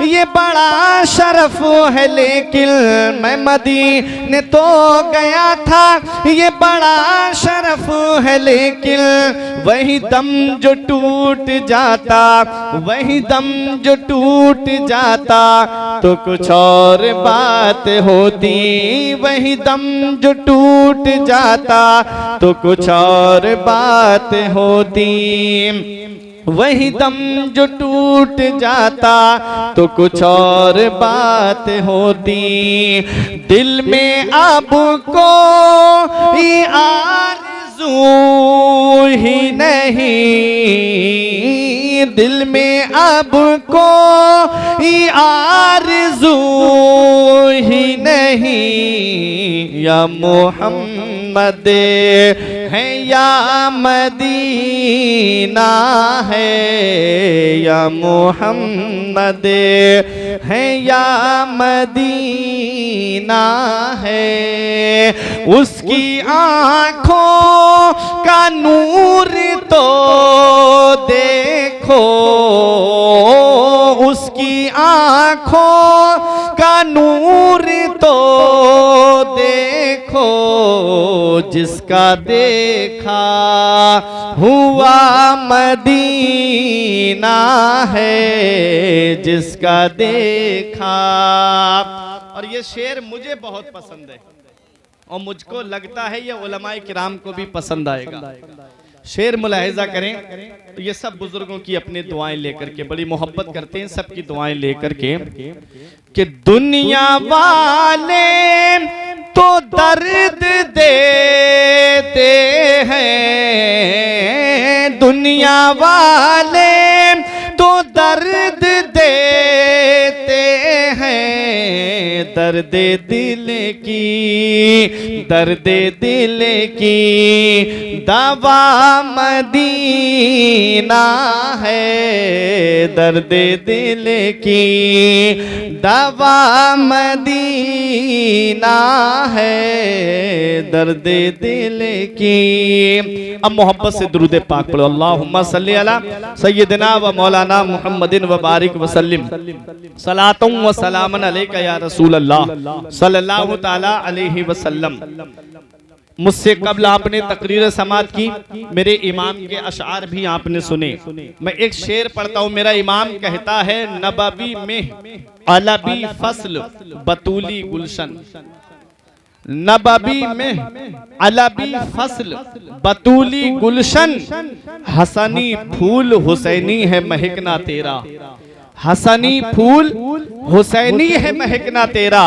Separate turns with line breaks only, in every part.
ये बड़ा शरफ है, लेकिन मैं मदीने तो गया था। ये बड़ा शरफ है, लेकिन वही दम जो टूट जाता, वही दम जो टूट जाता तो कुछ और बात होती। वही दम जो टूट जाता तो कुछ और बात होती। वही दम जो टूट जाता तो कुछ और बात होती। दिल में अब कोई आरज़ू ही नहीं, दिल में अब कोई आरज़ू ही नहीं। या मोहम्मद है या मदीना है, या मोहम्मद है या मदीना है। उसकी आँखों का नूर तो देखो, उसकी आँखों का नूर तो देखो। जिसका देखा हुआ मदीना है, जिसका देखा। और ये शेर मुझे बहुत पसंद है और मुझको लगता है ये उलमाए किराम को भी पसंद आएगा। शेर मुलाहिजा करें तो ये सब बुजुर्गों की अपनी दुआएं लेकर के बड़ी मोहब्बत करते हैं, सबकी दुआएं लेकर के कि दुनिया वाले तो दर्द देते हैं, दुनिया वाले तो दर्द देते हैं। दर्द दिल की, दर्द दिल की दवा मदीना है, दर्द दिल की दवा मदीना है, दर्द दिल की। अब मोहब्बत से दुरूद पाक पढ़ो। अल्लाहुम्मा सल्ली अला सय्यिदना व मौलाना मुहम्मदिन व बारिक वसल्लिम सलातुम व सलामन अलैका या रसूल अल्लाह सल्लल्लाहु तआला अलैहि वसल्लम। मुझसे कबल आपने तकरीर समात की, मेरे इमाम के अशआर भी आपने सुने। मैं एक शेर पढ़ता हूँ। मेरा इमाम कहता है नबवी में अलबी फसल बतूली गुलशन, नबवी में अलबी फसल बतूली गुलशन। हसनी फूल हुसैनी है महकना तेरा, हसनी फूल हुसैनी है महकना तेरा।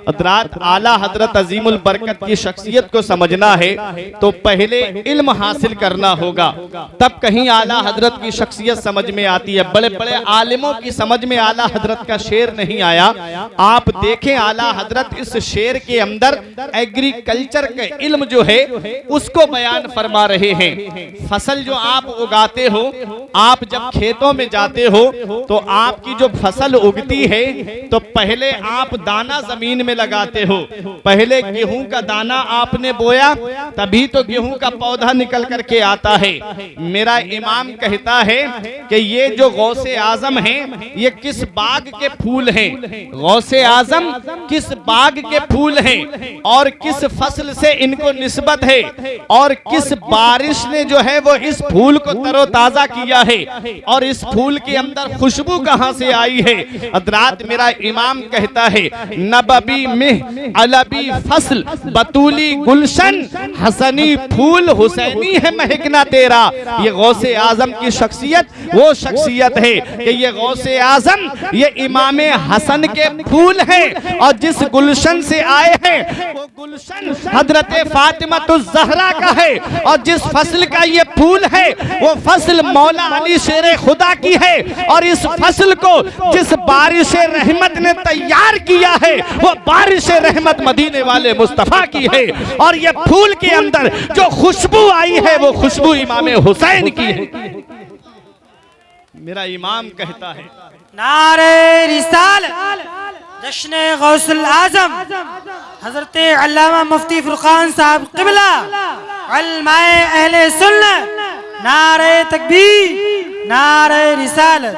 हजरात आला हजरत अजीमुल बरकत की शख्सियत को समझना है तो पहले इल्म हासिल करना होगा, तब कहीं आला हजरत की शख्सियत समझ में आती है। बड़े बड़े आलिमों की समझ में आला हजरत का शेर नहीं आया। आप देखें आला हजरत इस शेर के अंदर एग्रीकल्चर के इल्म जो है उसको बयान फरमा रहे हैं। फसल जो आप उगाते हो, आप जब खेतों में जाते हो तो आपकी जो फसल उगती है तो पहले आप दाना जमीन में लगाते हो। पहले गेहूं का दाना आपने बोया तभी तो गेहूं का पौधा निकल करके आता है। मेरा इमाम कहता है कि ये जो गौसे आजम हैं ये किस बाग के फूल हैं, गौसे आजम किस बाग के फूल हैं और किस फसल से इनको निस्बत है और किस बारिश ने जो है वो इस फूल को तरोताजा किया है और इस फूल के अंदर खुशबू कहां से आई है। हजरात मेरा इमाम कहता है नबवी में अलबी फसल बतूली गुलशन, हसनी फूल हुसैनी है महकना तेरा। ये गौसे आजम की शख्सियत वो शख्सियत है कि ये गौसे आजम ये इमाम हसन के फूल हैं और जिस गुलशन से आए हैं वो गुलशन हजरत फातिमातुज़ ज़हरा का है और जिस फसल का ये फूल है वो फसल मौला अली शेर खुदा की है और इस फसल को जिस बारिश रहमत ने तैयार किया है वो बारिश रहमत मदीने वाले मुस्तफा की है और ये फूल के अंदर जो खुशबू आई है वो खुशबू इमाम हुसैन की है। मेरा इमाम कहता है
नारे रिसालत जश्न गौसुल आजम हजरत अल्लामा मुफ्ती फुरकान साहब क़िबला उलमाए अहले सुन्नत, नारे तकबीर, नारे रिसालत,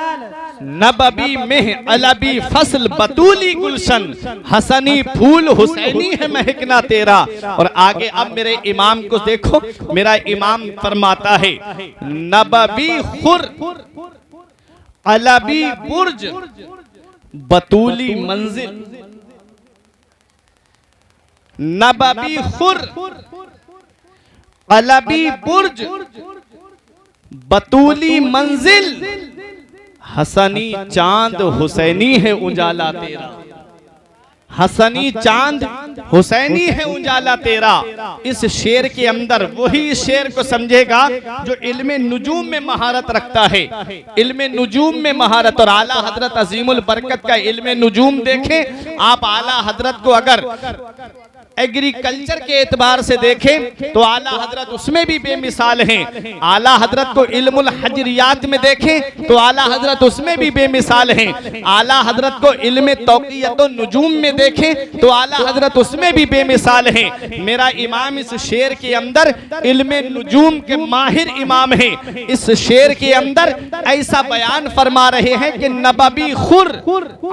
नबवी में अलबी फसल बतूली गुलशन, हसनी फूल हुसैनी है महकना तेरा। और आगे अब मेरे इमाम को देखो, मेरा इमाम फरमाता है नबवी खुर अलबी बुर्ज बतूली मंजिल, नबवी खुर अलबी बुर्ज बतूली मंजिल, हसनी चांद हुसैनी है उजाला तेरा। हसनी चांद हुसैनी है उजाला तेरा। इस शेर के अंदर वही शेर को समझेगा जो इल्मे नुजूम में महारत रखता है। इल्मे नुजूम में महारत, और आला हजरत अजीमुल बरकत का इल्मे नुजूम देखें आप। आला हजरत को अगर एग्रीकल्चर के एतबार से देखें तो आला हजरत उसमें भी बेमिसाल हैं। आला हजरत को इल्मुल हजरियात में देखें तो आला हजरत उसमें भी बेमिसाल हैं। आला हजरत को इल्मे तौक़ीयत व नुजूम में देखें तो आला हजरत उसमें भी बेमिसाल हैं। मेरा इमाम इस शेर के अंदर इल्मे नुजूम के माहिर इमाम हैं। इस शेर के अंदर ऐसा बयान फरमा रहे हैं कि नबवी खुर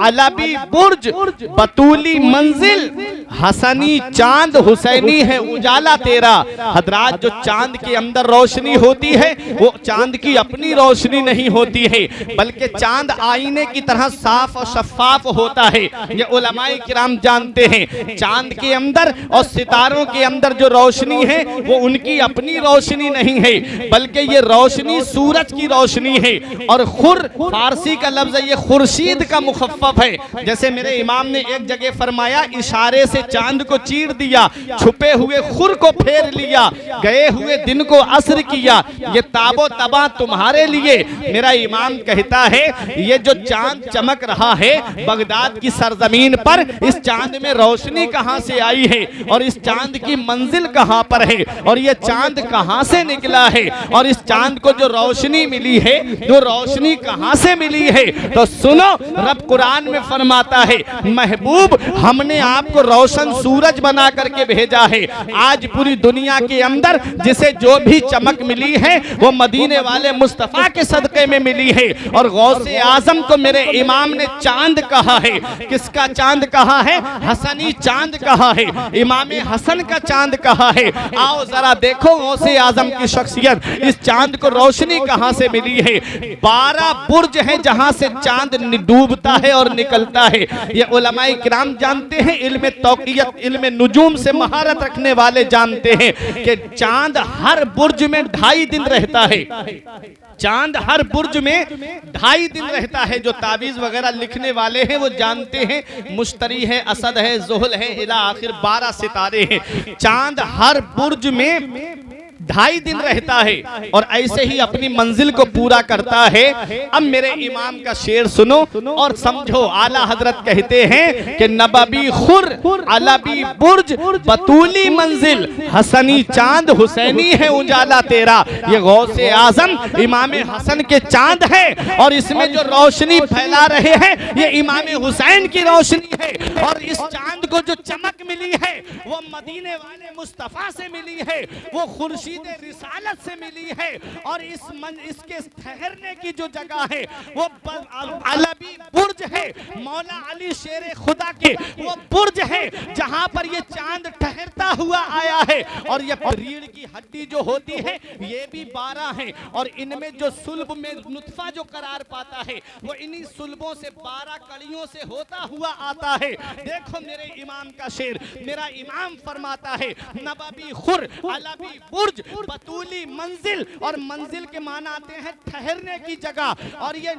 अलबी बुर्ज बतूली मंजिल, हसनी चांद हुसैनी है उजाला तेरा। हजरात, जो चांद के अंदर रोशनी होती है वो चांद की अपनी रोशनी नहीं होती है, बल्कि चांद आईने की तरह साफ और शफाफ होता है। ये उलमाए किराम जानते हैं। चांद के अंदर और सितारों के अंदर जो रोशनी है वो उनकी अपनी रोशनी नहीं है, बल्कि ये रोशनी सूरज की रोशनी है। और खुर फारसी का लफ्ज है, ये खुर्शीद का मुखफ़्फ़फ़ है। जैसे मेरे इमाम ने एक जगह फरमाया, इशारे से चांद को चीर दिया, छुपे हुए खुर को फेर लिया, गए हुए दिन को असर किया, ये ताबो तबा तुम्हारे लिए। मेरा इमाम कहता है ये जो चांद चमक रहा है बगदाद की सरजमीन पर, इस चांद में रोशनी कहां से आई है और इस चांद की मंजिल कहां पर है और ये चांद कहां से निकला है और इस चांद को जो रोशनी मिली है, जो रोशनी कहां से मिली है। तो सुनो, रब कुरान में फरमाता है महबूब हमने आपको रोशन सूरज बना करके भेजा है। आज पूरी दुनिया के अंदर जिसे जो भी चमक मिली है वो मदीने वाले मुस्तफा के सदके में मिली है। और गौसे आजम को मेरे इमाम ने चांद कहा है। किसका चांद कहा है? हसनी चांद कहा है, इमाम हसन का चांद कहा है। आओ जरा देखो गौसे आजम की शख्सियत, इस चांद को रोशनी कहां से मिली है। 12 बुर्ज है जहां से चांद डूबता है और निकलता है। ये उलमाए किराम जानते हैं, इल्मे तौक़ीयत इल्मे नुजूम से महारत रखने वाले जानते हैं कि चांद हर बुर्ज में 2.5 दिन रहता है। चांद हर बुर्ज में 2.5 दिन रहता है। जो तावीज़ वगैरह लिखने वाले हैं वो जानते हैं, मुश्तरी है, असद है, ज़ुहल है, इला आखिर 12 सितारे हैं। चांद हर बुर्ज में 2.5 दिन रहता है और ऐसे ही अपनी मंजिल को पूरा करता है। अब मेरे इमाम का शेर सुनो और समझो। आला हजरत कहते हैं कि नबवी खुर अलबी बुर्ज बतूली मंजिल, हसनी चांद हुसैनी है उजाला तेरा। ये गौसे आजम इमाम हसन के चांद है और इसमें जो रोशनी फैला रहे हैं ये इमाम हुसैन की रोशनी है। और इस चांद को जो चमक मिली है वो मदीने वाले मुस्तफा से मिली है, वो खुर्शीद रिसालत से मिली है। और इसके ठहरने की जो जगह है वो अलबी बुर्ज है, मौला अली शेर खुदा के वो बुर्ज है जहां पर ये चांद ठहरता हुआ आया है। और ये रीढ़ की हड्डी जो होती है ये भी 12 है और इनमें जो सुल्ब में नुत्फा जो करार पाता है वो इन्हीं सुल्बों से 12 कड़ियों से होता हुआ आता है। देखो मेरे इमाम का शेर, मेरा इमाम फरमाता है नबवी खुर अलबी बुर्ज बतूली मंजिल, और मंजिल के माना आते हैं ठहरने की जगह। और ये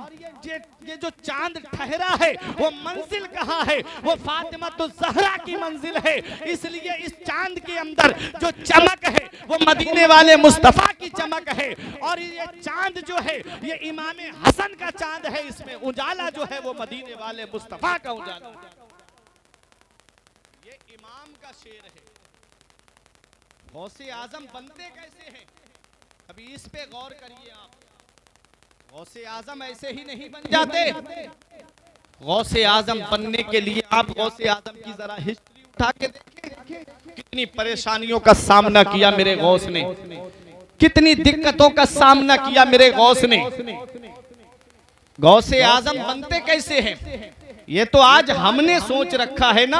जो चांद ठहरा है वो मंजिल कहाँ है? वो फातिमा तो ज़हरा की मंजिल है। इसलिए इस चांद के अंदर जो चमक है वो मदीने वाले मुस्तफा की चमक है। और ये चांद जो है ये इमाम हसन का चांद है, इसमें उजाला जो है वो मदीने वाले मुस्तफा का उजाला। ये इमाम का शेर है। गौसे आजम बनते कैसे हैं, अभी इस पे गौर करिए आप। गौसे आजम ऐसे ही नहीं बन जाते। गौसे आजम बनने के लिए आप गौसे आजम की जरा हिस्ट्री उठा के देखें, कितनी परेशानियों का सामना किया मेरे गौस ने, कितनी दिक्कतों का सामना किया मेरे गौस ने। गौसे आजम बनते कैसे हैं? ये तो आज हमने सोच रखा है ना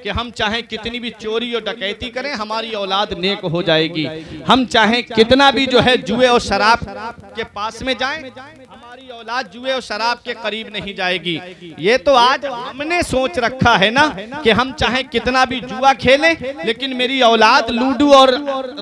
कि हम चाहे कितनी भी चोरी और डकैती करें हमारी औलाद नेक हो जाएगी, हम चाहे कितना भी जो है जुए और शराब के पास में जाएं हमारी औलाद जुए और शराब के करीब नहीं जाएगी। ये तो आज हमने सोच रखा है ना कि हम चाहे कितना भी जुआ खेलें लेकिन मेरी औलाद लूडो और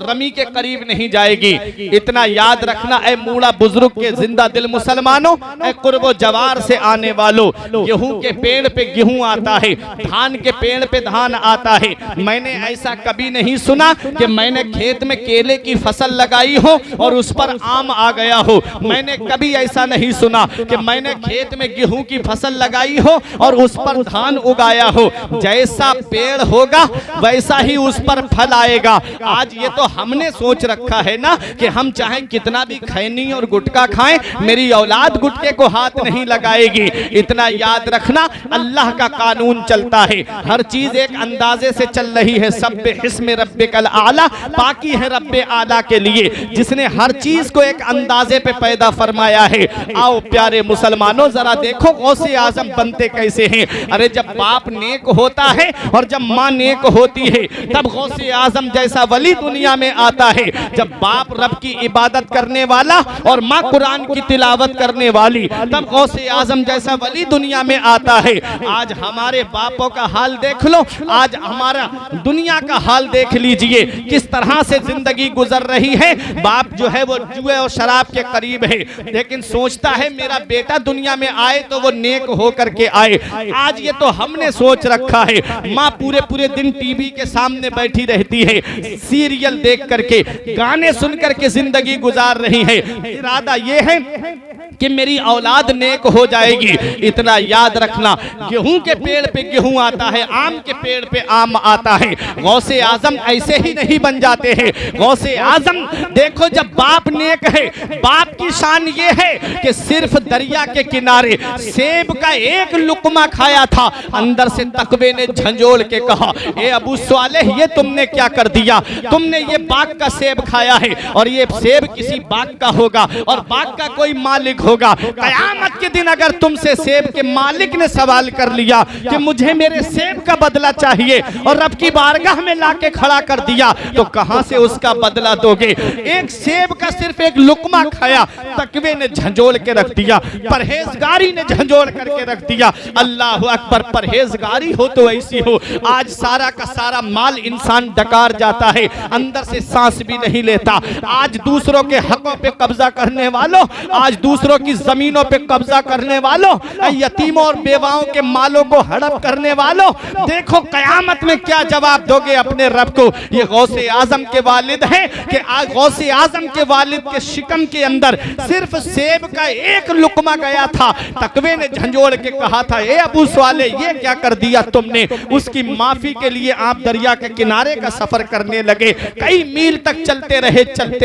रमी के करीब नहीं जाएगी। इतना याद रखना ऐ मूड़ा बुजुर्ग के जिंदा दिल मुसलमानों, ऐ कुर्बो जवार से आने वालों, गेहूं के पेड़ पे गेहूं आता है, धान के पेड़ पे धान आता है। मैंने ऐसा कभी नहीं सुना कि मैंने खेत में केले की फसल लगाई हो और उस पर आम आ गया हो। मैंने कभी ऐसा नहीं सुना कि मैंने खेत में गेहूं की फसल लगाई हो और उस पर धान उगाया हो। जैसा पेड़ होगा वैसा ही उस पर फल आएगा। आज ये तो हमने सोच रखा है ना कि हम चाहे कितना भी खैनी और गुटखा खाएं मेरी औलाद गुटखे को हाथ नहीं लगाएगी। इतना याद रखना अल्लाह का कानून चलता है, हर चीज एक अंदाजे से चल रही है। सब्बे हिस्मे रब्बिकल आला, पाकी है रब्बे आला के लिए जिसने हर चीज को एक अंदाजे पे पैदा फरमाया है। आओ प्यारे मुसलमानों जरा देखो गौसे आजम बनते कैसे हैं। अरे जब बाप नेक होता है और जब माँ नेक होती है तब गौसे आजम जैसा वली दुनिया में आता है। जब बाप रब की इबादत करने वाला और माँ कुरान की तिलावत करने वाली तब गौसे आजम जैसा वली दुनिया में आता है। आज हमारे बापों का हाल देख लो, आज हमारा दुनिया का हाल देख लीजिए किस तरह से जिंदगी गुजर रही है। बाप जो है वो जुए और शराब के करीब है लेकिन सोचता है मेरा बेटा दुनिया में आए तो वो नेक हो करके आए। आज ये तो हमने सोच रखा है। माँ पूरे पूरे दिन टीवी के सामने बैठी रहती है, सीरियल देख करके गाने सुन करके जिंदगी गुजार रही है। इरादा ये है कि मेरी औलाद नेक हो जाएगी। इतना याद रखना गेहूं के पेड़ पे गेहूं आता है, आम के पेड़ पे आम आता है। गौसे आजम ऐसे ही नहीं बन जाते हैं। गौसे आजम देखो जब बाप नेक है, बाप की शान ये है कि सिर्फ दरिया के किनारे सेब का एक लुकमा खाया था, अंदर से तकवे ने झंझोड़ के कहा ए अबू सालेह ये तुमने क्या कर दिया, तुमने ये बाग का सेब खाया है और ये सेब किसी बाग का होगा और बाग का कोई मालिक होगा। कयामत के दिन अगर तुमसे सेब के मालिक ने सवाल कर लिया कि मुझे मेरे सेब का बदला चाहिए और रब की बारगाह में लाके खड़ा कर दिया तो कहां से उसका बदला दोगे? एक सेब का सिर्फ एक लुकमा खाया, तकवे ने झंझोड़ के रख दिया, परहेजगारी ने झंझोड़ करके रख दिया। अल्लाह अकबर, परहेजगारी हो तो ऐसी हो। आज सारा का सारा माल इंसान डकार जाता है, अंदर से सांस भी नहीं लेता। आज दूसरों के हकों पे कब्जा करने वालों, आज दूसरों की जमीनों पे कब्जा करने वालों, यतीमों और बेवाओं के मालों को हड़प करने वालों, देखो कयामत में क्या जवाब दोगे अपने रब को। ये गौसे आजम के वालिद हैं कि गौसे आजम के वालिद के शिकम के अंदर सिर्फ सेब का एक लुकमा गया था, तकवे ने झंझोड़ के कहा था ए अबू साले ये क्या कर दिया तुमने। उसकी माफी के लिए आप दरिया के किनारे का सफर करने लगे, कई मील तक चलते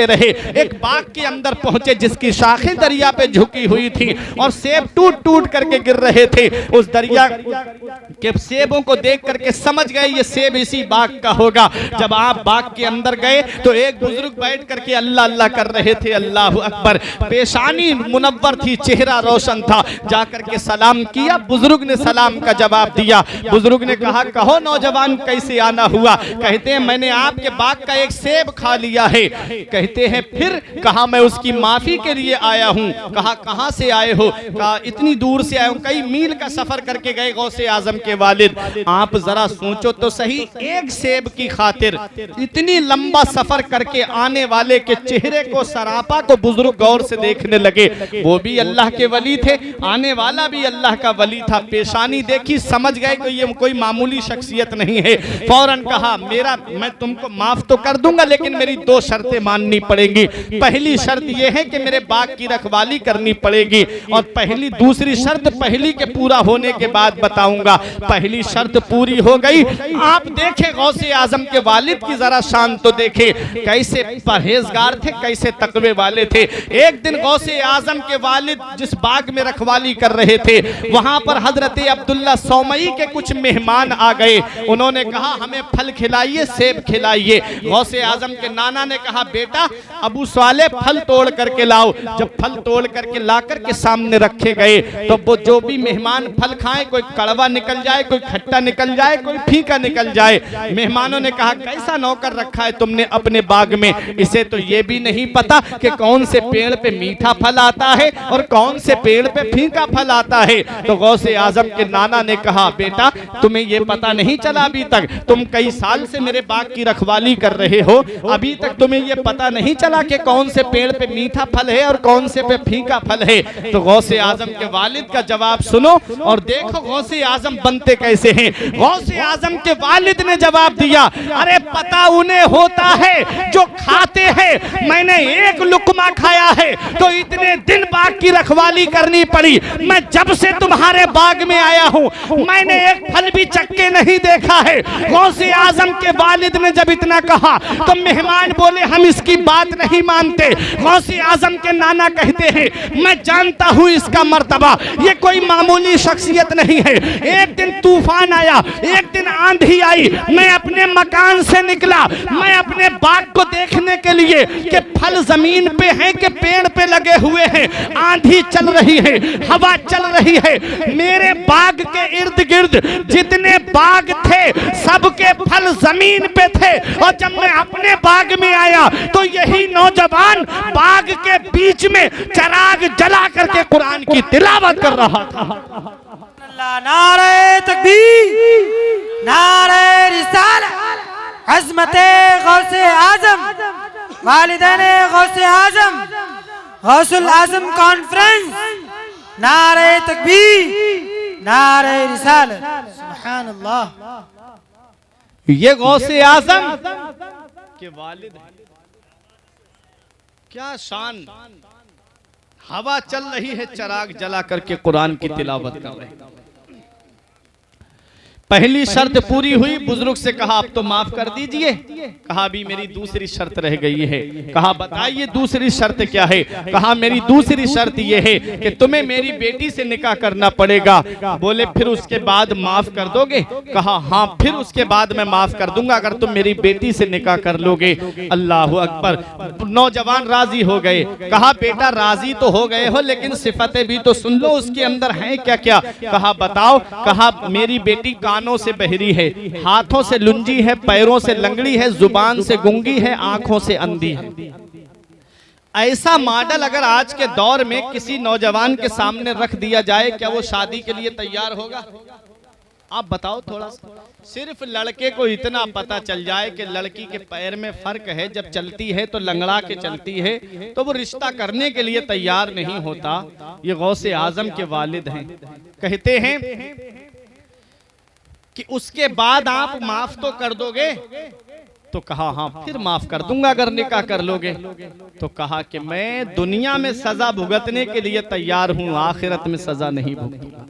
रहे। एक बाग के अंदर पहुंचे जिसकी शाखें दरिया पे झुकी हुई थी और सेब टूट टूट करके गिर रहे थे। उस दरिया के सेबों को देख करके समझ गए ये सेब इसी बाग का होगा। जब आप बाग के अंदर गए तो एक बुजुर्ग बैठ करके अल्लाह अल्लाह कर रहे थे। अल्लाह अकबर, पेशानी मुनव्वर थी, चेहरा रोशन था। जाकर के सलाम किया, बुजुर्ग ने सलाम का जवाब दिया। बुजुर्ग ने कहा कहो नौजवान कैसे आना हुआ? कहते हैं मैंने आपके बाग का एक सेब खा लिया है। कहते हैं फिर? कहा मैं उसकी माफी के लिए आया हूँ। कहा कहां से आए हो? कहा इतनी दूर से आया हूं, कई मील का सफर करके गए गौसे आजम के वालिद। आप जरा सोचो तो सही, एक सेब की खातिर इतनी लंबा सफर करके आने वाले के चेहरे को, सरापा को बुजुर्ग गौर से देखने लगे। वो भी अल्लाह के वली थे, आने वाला भी अल्लाह का वली था। पेशानी देखी, समझ गए कि ये कोई मामूली शख्सियत नहीं है। फौरन कहा मैं तुमको माफ तो कर दूंगा लेकिन मेरी दो शर्तें माननी पड़ेंगी। पहली शर्त यह है कि मेरे बाग की रखवाली करनी पड़ेगी और दूसरी शर्त पहली के पूरा होने के बाद बताऊंगा। पहली शर्त पूरी हो गई। आप देखें गौसे आजम के वालिद की जरा शान तो देखें, कैसे परहेजगार थे, कैसे तकवे वाले थे। एक दिन गौसे आजम के वालिद जिस बाग में रखवाली कर रहे थे वहां पर हजरत अब्दुल्ला सौमई के कुछ मेहमान आ गए। उन्होंने कहा हमें फल खिलाइए, सेब खिलाइए। गौसे आजम के नाना ने कहा बेटा अबू साले फल तोड़ करके लाओ। जब फल तोड़ कर करके ला करके सामने रखे गए। तो वो जो भी मेहमान फल खाए, कोई कड़वा निकल जाए, कोई खट्टा निकल जाए, कोई फीका निकल जाए। मेहमानों ने कहा कैसा नौकर रखा है तुमने अपने बाग में, इसे तो ये भी नहीं पता कि कौन से पेड़ पे मीठा फल आता है और कौन से पेड़ पे फीका फल आता है। तो गौसे आजम के नाना ने कहा बेटा तुम्हें ये पता नहीं चला अभी तक, तुम कई साल से मेरे बाग की रखवाली कर रहे हो, अभी तक तुम्हें ये पता नहीं चला कि कौन से पेड़ पे मीठा फल है और कौन से पे फीका फल है। तो गौसे आजम के वालिद का जवाब सुनो और देखो गौसे आजम बनते कैसे हैं। गौसे आजम के वालिद ने जवाब दिया, अरे पता उन्हें होता है जो खाते हैं, मैंने एक लुकमा खाया है तो इतने दिन बाग की रखवाली करनी पड़ी। मैं जब से तुम्हारे बाग में आया हूं मैंने एक फल भी चख के नहीं देखा है। गौसे आजम के वालिद ने जब इतना कहा तो मेहमान बोले हम इसकी बात नहीं मानते। गौसे आजम के नाना कहते हैं मैं जानता हूं इसका मर्तबा, ये कोई मामूली शख्सियत नहीं है। एक दिन तूफान आया, एक दिन आंधी आई, मैं अपने मकान से निकला, मैं अपने बाग को देखने के लिए कि फल जमीन पे हैं कि पेड़ पे लगे हुए हैं। आंधी चल रही है, हवा चल रही है, मेरे बाग के इर्द गिर्द जितने बाग थे सबके फल जमीन पे थे। और जब मैं अपने बाग में आया तो यही नौजवान बाग के बीच में चराग जला करके कुरान की तिलावत कर रहा था।
नारे तकबीर, नारे रिसालत, अज़मते गौसे आजम, वालिदैन गौसे आजम, गौसुल आजम कॉन्फ्रेंस, नारे तकबीर, नारे रिसालत, सुभान अल्लाह।
ये गौसे आजम के वालिद हैं। क्या शान, हवा चल रही है, चराग जला करके कुरान की तिलावत कर रहे हैं। पहली शर्त पूरी हुई, बुजुर्ग से कहा अब तो माफ कर दीजिए। कहा अभी मेरी दूसरी शर्त रह गई है। कहा बताइए दूसरी शर्त क्या है। कहा मेरी दूसरी शर्त यह है कि तुम्हें मेरी बेटी से निकाह करना पड़ेगा। बोले फिर उसके बाद माफ कर दोगे। कहा हाँ फिर उसके बाद मैं माफ कर दूंगा अगर तुम मेरी बेटी से निकाह कर लोगे। अल्लाह अकबर। नौजवान राजी हो गए। कहा बेटा राजी तो हो गए हो लेकिन सिफतें भी तो सुन लो उसके अंदर हैं क्या क्या। कहा बताओ। कहा मेरी बेटी कानों से बहरी है, हाथों से लुंजी है, पैरों से लंगड़ी है, जुबान से गूंगी है, आंखों से अंधी है। ऐसा मॉडल अगर आज के दौर में किसी नौजवान के सामने रख दिया जाए क्या वो शादी के लिए तैयार होगा? आप बताओ थोड़ा सा। सिर्फ लड़के को इतना पता चल जाए कि लड़की के पैर में फर्क है, जब चलती है तो लंगड़ा के चलती है, तो वो रिश्ता करने के लिए तैयार नहीं होता। ये गौसे आजम के वालिद हैं। कहते हैं कि उसके बाद आप माफ तो कर दोगे। तो कहा हाँ फिर माफ कर दूंगा अगर निकाह कर लोगे। तो कहा कि मैं दुनिया में सजा भुगतने के लिए तैयार हूं, आखिरत में सजा नहीं भुगतूंगा।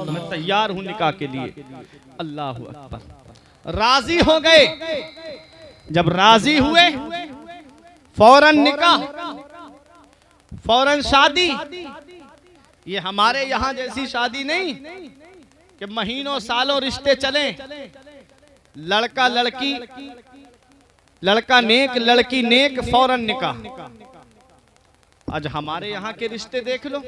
मैं तैयार हूं निकाह के लिए। अल्लाह अकबर। राजी हो गए। जब राजी हुए फौरन निकाह, फौरन शादी। ये हमारे यहां जैसी शादी नहीं कि महीनों सालों रिश्ते चले। लड़का लड़की, लड़का नेक लड़की नेक, फौरन निकाह। आज हमारे यहाँ के रिश्ते देख लो,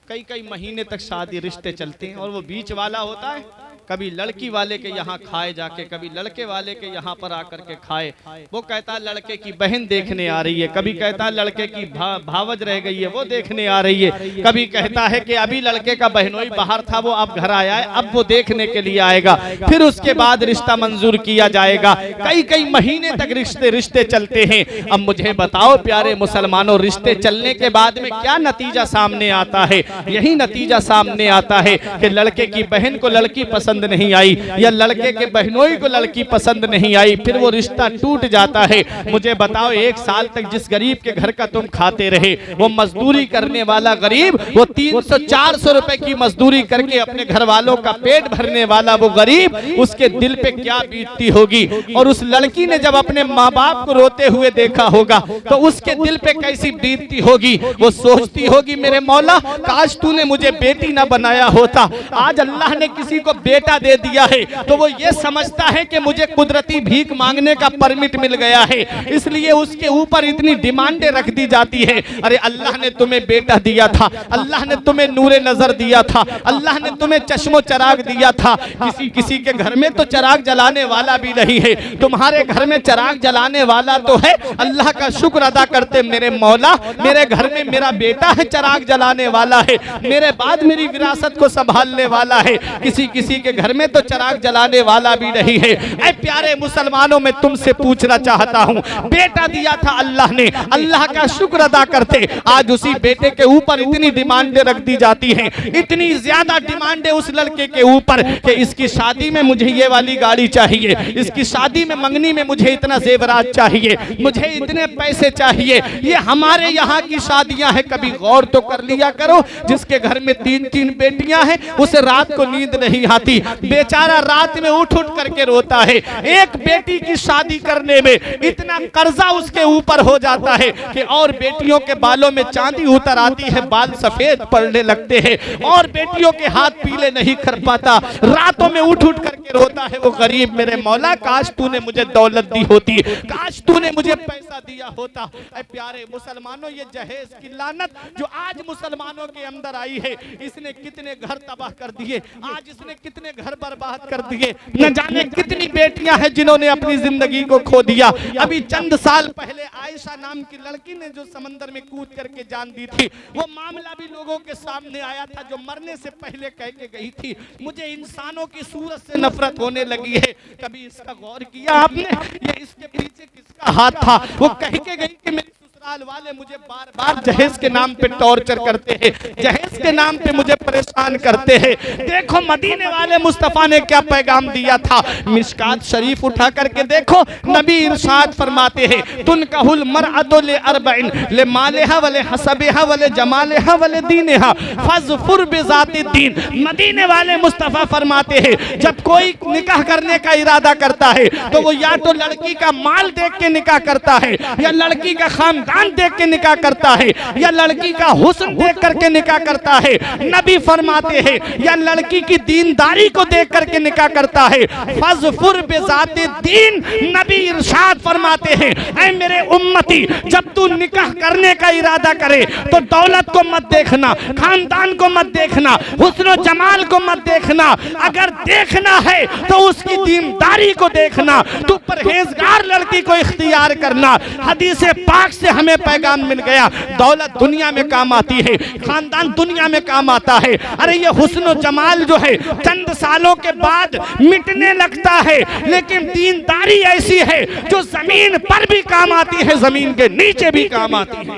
कई कई महीने तक शादी रिश्ते चलते हैं और वो बीच वाला होता है, कभी लड़की वाले के यहाँ खाए जाके, कभी लड़के वाले के यहाँ पर आकर के खाए। वो कहता है लड़के की बहन देखने आ रही है, कभी कहता है लड़के की भावज रह गई है वो देखने आ रही है, कभी कहता है कि अभी लड़के का बहनोई बाहर था वो अब घर आया है अब वो देखने के लिए आएगा, फिर उसके बाद रिश्ता मंजूर किया जाएगा। कई कई महीने तक रिश्ते चलते हैं। अब मुझे बताओ प्यारे मुसलमानों, रिश्ते चलने के बाद में क्या नतीजा सामने आता है? यही नतीजा सामने आता है कि लड़के की बहन को लड़की पसंद नहीं आई या लड़के के बहनोई को लड़की पसंद नहीं आई, फिर वो रिश्ता टूट जाता है। मुझे बताओ 1 साल तक जिस गरीब के घर का तुम खाते रहे, वो मजदूरी करने वाला गरीब, वो 300-400 रुपए की मजदूरी करके अपने घर वालों का पेट भरने वाला वो गरीब, उसके दिल पे क्या बीतती होगी। और उस लड़की ने जब अपने माँ बाप को रोते हुए देखा होगा तो उसके दिल पे कैसी बीतती होगी। वो सोचती होगी मेरे मौला काश तूने मुझे बेटी ना बनाया होता। आज अल्लाह ने किसी को बेटा बेटा दे दिया है तो वो ये समझता है कि मुझे कुदरती भीख मांगने का परमिट मिल गया है, इसलिए उसके ऊपर इतनी डिमांडें रख दी जाती है। अरे अल्लाह ने तुम्हें बेटा दिया था, अल्लाह ने तुम्हें नूरे नजर दिया था, अल्लाह ने तुम्हें चश्मो चराग दिया था। किसी किसी के घर में तो चराग जलाने वाला भी नहीं है, तुम्हारे घर में चराग जलाने वाला तो है। अल्लाह का शुक्र अदा करते, मेरे मौला मेरे घर में मेरा बेटा है चराग जलाने वाला है, मेरे बाद मेरी विरासत को संभालने वाला है। किसी किसी के घर में तो चराग जलाने वाला भी नहीं है। ऐ प्यारे मुसलमानों, मैं तुमसे पूछना चाहता हूँ, बेटा दिया था अल्लाह ने, अल्लाह का शुक्र अदा करते, आज उसी बेटे के ऊपर इतनी डिमांडें रख दी जाती हैं, इतनी ज्यादा डिमांडें उस लड़के के ऊपर कि इसकी शादी में मुझे ये वाली गाड़ी चाहिए, इसकी शादी में मंगनी में मुझे इतना जेवरात चाहिए, मुझे इतने पैसे चाहिए। ये हमारे यहाँ की शादियां हैं। कभी गौर तो कर लिया करो, जिसके घर में 3-3 बेटियां हैं उसे रात को नींद नहीं आती, बेचारा रात में उठ उठ करके रोता है। एक बेटी की शादी करने में इतना कर्जा उसके ऊपर हो जाता है कि और बेटियों के बालों में चांदी उतर आती है, बाल सफेद पड़ने लगते हैं, और बेटियों के हाथ पीले नहीं कर पाता, रातों में उठ उठ करके रोता है वो गरीब। मेरे मौला काश तूने मुझे दौलत दी होती, काश तूने मुझे पैसा दिया होता। ऐ प्यारे मुसलमानों, ये जहेज की लानत जो आज मुसलमानों के अंदर आई है, इसने कितने घर तबाह कर दिए, आज इसने कितने घर बर्बाद कर दिए। न जाने कितनी बेटियां हैं जिन्होंने अपनी जिंदगी को खो दिया। अभी चंद साल पहले आयशा नाम की लड़की ने जो समंदर में कूद करके जान दी थी, वो मामला भी लोगों के सामने आया था, जो मरने से पहले कह के गई थी मुझे इंसानों की सूरत से नफरत होने लगी है। कभी इसका गौर किया आपने, ये इसके पीछे किसका हाथ था? वो कह के गई कि मेरे ससुराल वाले मुझे बार बार जहेज के नाम पे टॉर्चर करते हैं, जहेज के नाम पे मुझे परेशान करते हैं। देखो मदीने वाले मुस्तफा ने क्या पैगाम दिया था, मिशकात शरीफ उठा करके देखो, नबी इरशाद फरमाते हैं तुनकहुल मरअतु ले अरबइन ले मालिहा वले हसबिहा वले जमालिहा वले दीनिहा फज़फुर बिज़ाति दीन। मदीने वाले मुस्तफा फरमाते हैं जब कोई निकाह करने का इरादा करता है तो वो या तो लड़की का माल देख के निकाह करता है, या लड़की का खानदान देख के निकाह करता है, या लड़की का हुस्न देख करके निकाह करता है। नबी फरमाते हैं या लड़की की दीनदारी को देख करके निकाह करता है। फज़फुर बिज़ाति दीन, नबी इरशाद फरमाते हैं ऐ मेरे उम्मती, जब तू निकाह करने का इरादा करे तो दौलत को मत देखना, खानदान को मत देखना, हुस्न जमाल को मत देखना, अगर देखना है तो उसकी दीनदारी को देखना। तू परहेजगार लड़की को इख्तियार करना। हदीस पाक से हमें पैगाम मिल गया, दौलत दुनिया में काम आती है, खानदान दुनिया में काम आता है। अरे ये हुस्न जमाल जो है चंद सालों के बाद मिटने लगता है, लेकिन दीनदारी ऐसी है जो जमीन पर भी काम आती है, जमीन के नीचे भी काम आती है।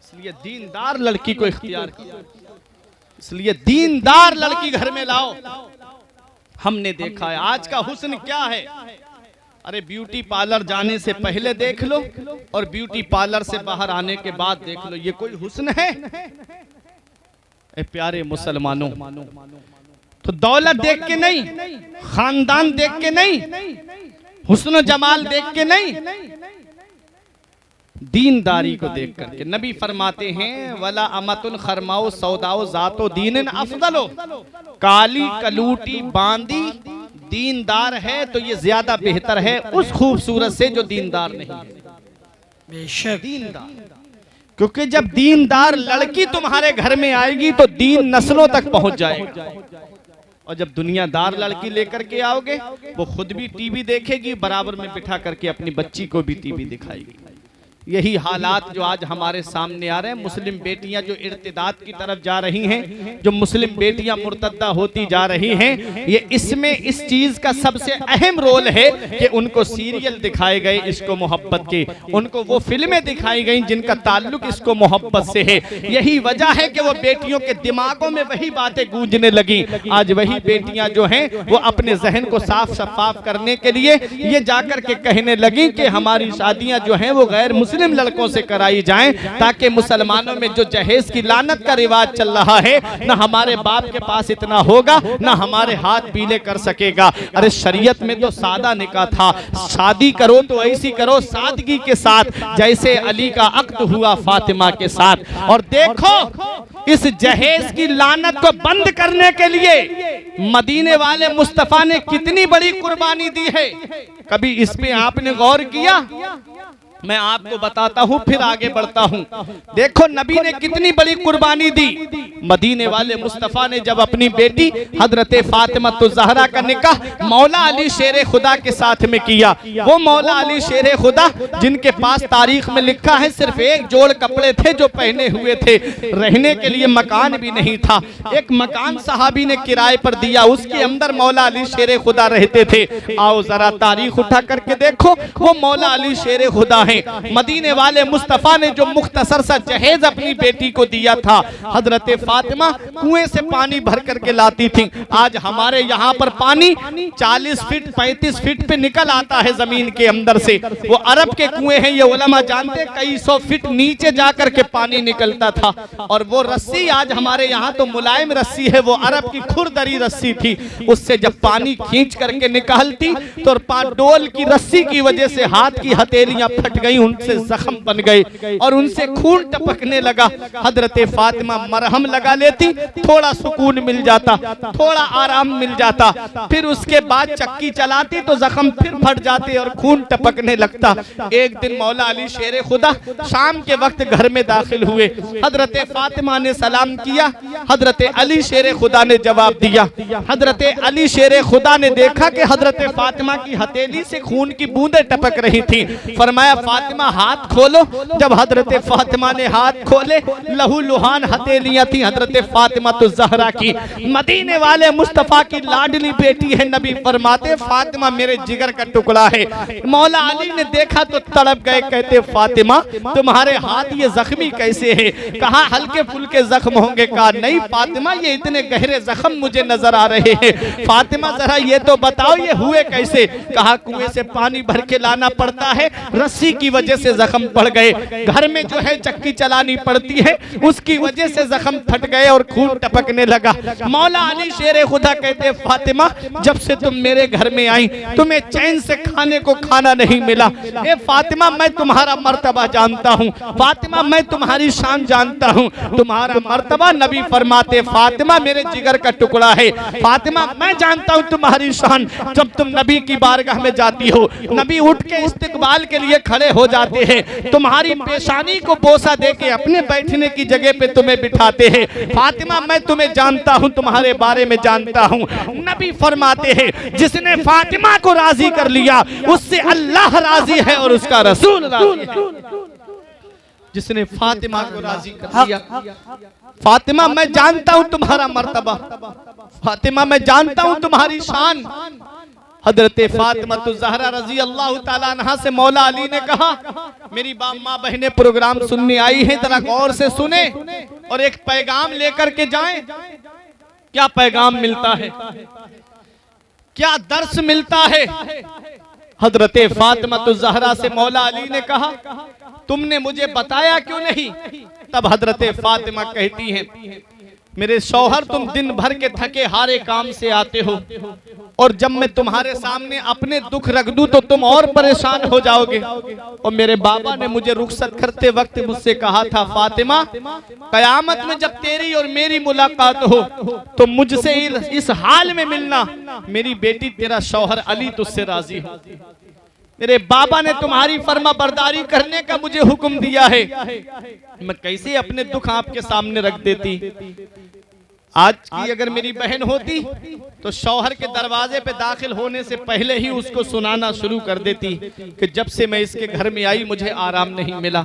इसलिए दीनदार लड़की को इख्तियार किया, इसलिए दीनदार लड़की घर में लाओ। हमने देखा है आज का हुस्न क्या है। अरे ब्यूटी पार्लर जाने से पहले देख लो और ब्यूटी पार्लर से बाहर आने के बाद देख लो, ये कोई हुस्न है? ए प्यारे मुसलमानों, तो दौलत देख के नहीं, खानदान देख के नहीं, हुस्न जमाल देख के नहीं, दीनदारी को देख करके। नबी फरमाते हैं वला अमतुन खरमाओ सौदाओ जातो दीन अफदलो, काली कलूटी बांदी दीनदार है तो ये ज्यादा बेहतर है उस खूबसूरत से जो दीनदार नहीं है।
बेशक
दीनदार, क्योंकि जब दीनदार लड़की तुम्हारे घर में आएगी तो दीन नस्लों तक पहुंच जाएगा। और जब दुनियादार लड़की लेकर के आओगे, वो खुद भी टीवी देखेगी, बराबर में बिठा करके अपनी बच्ची को भी टीवी दिखाएगी। यही हालात जो आज हमारे सामने आ रहे हैं। मुस्लिम बेटियां जो इर्तिदाद की तरफ जा रही हैं, जो मुस्लिम बेटियां मुर्तद्दा होती जा रही हैं, ये इसमें इस चीज का सबसे अहम रोल है कि उनको सीरियल दिखाए गए इश्को मोहब्बत के, उनको वो फिल्में दिखाई गई जिनका ताल्लुक इश्को मोहब्बत से है। यही वजह है कि वो बेटियों के दिमागों में वही बातें गूंजने लगी। आज वही बेटियां जो हैं वो अपने जहन को साफ शफाफ करने के लिए ये जाकर के कहने लगी कि हमारी शादियां जो हैं वो गैर मुस्लिम लड़कों से कराई जाएं, ताकि मुसलमानों में जो जहेज की लानत का रिवाज चल रहा है, न हमारे बाप के पास इतना होगा, न हमारे हाथ पीले कर सकेगा। अरे शरीयत में तो सादा निकाह था, शादी करो तो ऐसी करो सादगी के साथ, जैसे अली का अक्द हुआ फातिमा के साथ। और देखो इस जहेज की लानत को बंद करने के लिए मदीने वाले मुस्तफा ने कितनी बड़ी कुर्बानी दी है। कभी इस पे आपने गौर किया? मैं आपको बताता हूं, फिर आगे बढ़ता हूं। देखो नबी ने कितनी बड़ी कुर्बानी दी। मदीने वाले मुस्तफा ने जब अपनी बेटी हजरत फातिमा ज़हरा का निकाह मौला अली शेर खुदा के साथ में किया, वो मौला अली शेर खुदा जिनके पास तारीख में लिखा है सिर्फ एक जोड़ कपड़े थे जो पहने हुए थे, रहने के लिए मकान भी नहीं था। एक मकान सहाबी ने किराए पर दिया, उसके अंदर मौला अली शेर खुदा रहते थे। आओ जरा तारीख उठा करके देखो, वो मौला अली शेर खुदा है। मदीने वाले मुस्तफा ने जो मुख्तसर सा जहेज अपनी बेटी को दिया था, हजरत फातिमा कुएं से पानी भर करके लाती थी। आज हमारे यहाँ पर पानी 40 फीट 35 फीट पे निकल आता है जमीन के अंदर से। वो अरब के कुएं हैं, ये उलमा जानते, कई 100 फीट नीचे जाकर के पानी निकलता था। और वो रस्सी आज हमारे यहाँ तो मुलायम रस्सी है, वो अरब की खुरदरी रस्सी थी। उससे जब पानी खींच करके निकालती तो डोल की रस्सी की वजह से हाथ की हथेलियां फट गई, उनसे जख्म बन गए और उनसे खून टपकने लगा। हजरत फातिमा मरहम लगा लेती, थोड़ा सुकून मिल जाता, थोड़ा आराम मिल जाता। फिर उसके बाद चक्की चलाती तो जख्म फिर फट जाते और खून टपकने लगता। एक दिन मौला अली शेर खुदा शाम के वक्त घर में दाखिल हुए। हजरत फातिमा ने सलाम किया, हजरत अली शेर खुदा ने जवाब दिया। हजरत अली शेर खुदा ने देखा कि हजरत फातिमा की हथेली से खून की बूंदें टपक रही थी। फरमाया फातिमा हाथ खोलो। जब हजरत फातिमा ने हाथ खोले, लहू लुहान हथेलियां थी हजरत फातिमा ज़हरा की। मदीने वाले मुस्तफा की लाडली बेटी है। नबी फरमाते फातिमा मेरे जिगर का टुकड़ा है। मौला अली ने देखा तो तड़प गए, कहते फातिमा तुम्हारे हाथ ये जख्मी कैसे है? कहा हल्के फुल्के जख्म होंगे। कहा नहीं फातिमा ये इतने गहरे जख्म मुझे नजर आ रहे हैं। फातिमा जरा ये तो बताओ ये हुए कैसे? कहा कुएं से पानी भर के लाना पड़ता है, रस्सी की वजह से जख्म पड़ गए। घर में जो है चक्की चलानी पड़ती है, उसकी वजह से जख्म फट गए और खून टपकने लगा। मौला अली शेर खुदा कहते फातिमा जब से तुम मेरे घर में आई तुम्हें चैन से खाने को खाना नहीं मिला। ए फातिमा मैं तुम्हारा मर्तबा जानता हूँ, फातिमा मैं तुम्हारी शान जानता हूँ, तुम्हारा मर्तबा। नबी फरमाते फातिमा मेरे जिगर का टुकड़ा है। फातिमा मैं जानता हूँ तुम्हारी शान। जब तुम नबी की बारगाह में जाती हो, नबी उठ के इस्तिकबाल के लिए खड़े हो जाते हैं, तुम्हारी पेशानी को बोसा देके अपने बैठने की जगह पे तुम्हें बिठाते हैं। फातिमा मैं तुम्हें जानता हूँ, तुम्हारे बारे में जानता हूँ। नबी फरमाते हैं जिसने फातिमा को राजी कर लिया उससे अल्लाह राजी है और उसका रसूल राजी है। जिसने फातिमा को राजी कर लिया। फातिमा मैं जानता हूँ तुम्हारा मर्तबा, फातिमा मैं जानता हूँ तुम्हारी शान। हजरत फातिमा ज़हरा रजी अल्लाह ताला अन्हा से मौला अली ने कहा मेरी माँ बहनें प्रोग्राम सुनने आई हैं, जरा गौर से सुने और एक पैगाम लेकर के जाएं। क्या पैगाम मिलता है, क्या दर्स मिलता है? हजरत फातिमा ज़हरा से मौला अली ने कहा तुमने मुझे बताया क्यों नहीं? तब हजरत फातिमा कहती हैं मेरे शौहर तुम दिन भर के थके हारे काम से आते हो और जब मैं तुम्हारे सामने अपने दुख रख दूं तो तुम और परेशान हो जाओगे। और मेरे बाबा ने मुझे रुखसत करते वक्त मुझसे कहा था फातिमा कयामत में जब तेरी और मेरी मुलाकात हो तो मुझसे इस हाल में मिलना मेरी बेटी तेरा शौहर अली तुझसे राजी हो। मेरे बाबा ने तुम्हारी फर्मा बरदारी करने का मुझे हुक्म दिया है। मैं कैसे अपने दुख आपके सामने रख देती? आज की अगर मेरी बहन होती तो शौहर के दरवाजे पे दाखिल होने से पहले ही उसको सुनाना शुरू कर देती कि जब से मैं इसके घर में आई मुझे आराम नहीं मिला,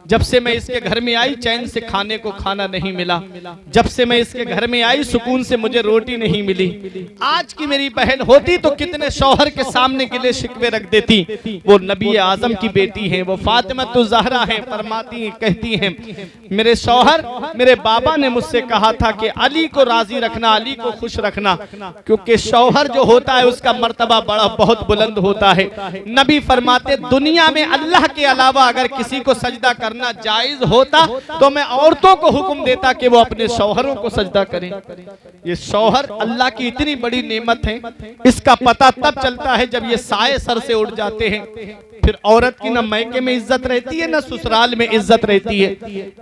जब से मैं इसके घर में आई चैन से खाने को खाना नहीं मिला, जब से मैं इसके घर में आई सुकून से मुझे रोटी नहीं मिली। आज की मेरी बहन होती तो कितने शौहर के सामने के लिए शिकवे रख देती। वो नबी आजम की बेटी है, वो फातिमा ज़हरा है। फरमाती कहती हैं मेरे शौहर मेरे बाबा ने मुझसे कहा था कि अली को राजी रखना, अली को खुश रखना, क्योंकि शौहर जो होता है उसका मर्तबा बड़ा बहुत बुलंद होता है। नबी फरमाते दुनिया में अल्लाह के अलावा अगर किसी को सजदा करना जायज होता तो मैं औरतों को हुक्म देता कि वो अपने शौहरों को सजदा करें। ये शौहर अल्लाह की इतनी बड़ी नेमत है, इसका पता तब चलता है जब ये साए सर से उड़ जाते हैं। फिर औरत की न मैके में इज्जत रहती है न ससुराल में इज्जत रहती है।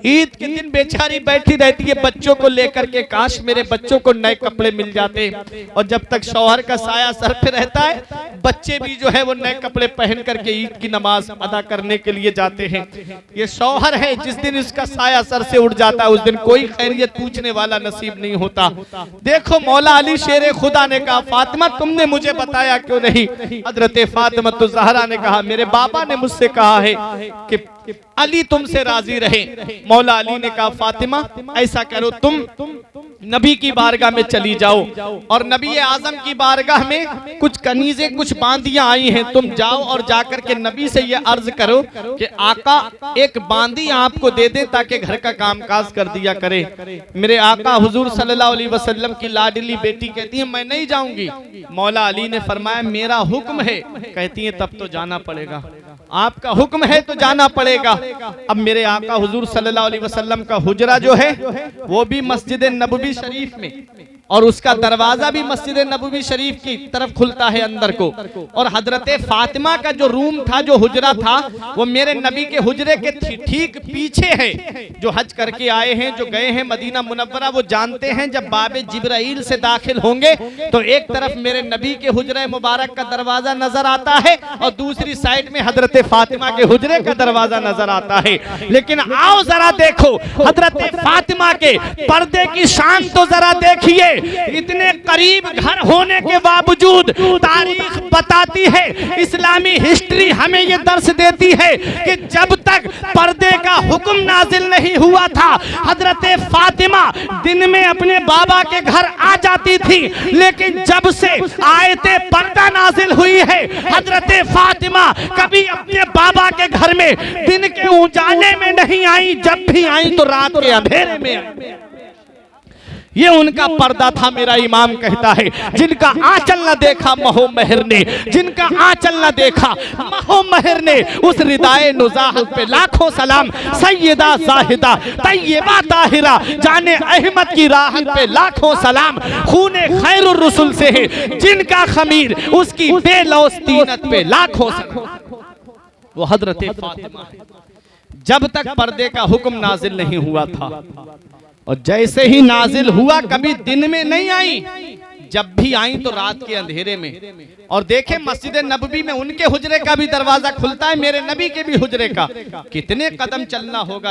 ईद के दिन बेचारी बैठी रहती है बच्चों को लेकर के, काश मेरे बच्चों को नए कपड़े मिल जाते। और जब तक शौहर का साया सर पे रहता है बच्चे भी जो है वो नए कपड़े पहन करके ईद की नमाज अदा करने के लिए जाते हैं। ये शौहर है, जिस दिन इसका साया सर से उड़ जाता है उस दिन कोई खैरियत पूछने वाला नसीब नहीं होता। देखो मौला अली शेरे खुदा ने कहा फातिमा तुमने मुझे बताया क्यों नहीं? हजरत फातिमा तो ज़हरा ने कहा मेरे बाबा ने मुझसे कहा है कि अली तुमसे राजी रहे। मौला अली ने कहा फातिमा ऐसा करो, तुम नबी की बारगाह में चली जाओ और नबी आजम की बारगाह में कुछ कनीजें कुछ बांदियां आई हैं, तुम जाओ और जाकर के नबी से ये अर्ज करो कि आका एक बांदी आपको दे दे ताकि घर का कामकाज कर दिया करे। मेरे आका हुजूर सल्लल्लाहु अलैहि वसल्लम की लाडली बेटी कहती है मैं नहीं जाऊंगी। मौला अली ने फरमाया मेरा हुक्म है। कहती है तब तो जाना पड़ेगा, आपका हुक्म है तो जाना पड़ेगा। अब मेरे आका हुजूर सल्लल्लाहु अलैहि वसल्लम का हुजरा जो है वो भी मस्जिद नबवी शरीफ में, और उसका दरवाजा भी मस्जिद नबवी शरीफ की तरफ खुलता है अंदर को। और हजरत फातिमा का जो रूम था, जो हुजरा था, वो मेरे नबी के हुजरे के ठीक पीछे है। जो हज करके आए हैं, जो गए हैं मदीना मुनव्वरा, वो जानते हैं जब बाबे जिब्राइल से दाखिल होंगे तो एक तरफ मेरे नबी के हुजरे मुबारक का दरवाजा नजर आता है और दूसरी साइड में हजरत फातिमा के हुजरे का दरवाजा नजर आता है। लेकिन आओ जरा देखो हजरत फातिमा के पर्दे की शान तो जरा देखिए। इतने करीब घर होने के बावजूद तारीख बताती है, इस्लामी हिस्ट्री हमें ये दर्श देती है कि जब तक पर्दे का हुक्म नाजिल नहीं हुआ था हजरत फातिमा दिन में अपने बाबा के घर आ जाती थी, लेकिन जब से आयते पर्दा नाजिल हुई है हजरत फातिमा कभी अपने बाबा के घर में दिन के उजाले में नहीं आई, जब भी आई तो रात के अंधेरे में आई। ये उनका पर्दा था। मेरा इमाम कहता है जिनका आंचल न देखा महो महर ने, जिनका आंचल न देखा महो महर ने, उस रिदाए नुज़ाहत पे लाखों सलाम। सैयदा जाहिदा तैयबा ताहिरा जाने अहमद की राहत पे लाखों सलाम। खूने खैरुर रसूल से है जिनका खमीर, उसकी बेलौस तीनत पे लाखों सलाम। वो हजरत फातिमा जब तक पर्दे का हुक्म नाजिल नहीं हुआ था, और जैसे ही नाजिल हुआ कभी दिन में नहीं आई, जब भी आई तो रात के अंधेरे में। और देखें मस्जिद नबवी में उनके हुजरे का भी दरवाजा खुलता है, मेरे नबी के भी हुजरे का। कितने कदम चलना होगा,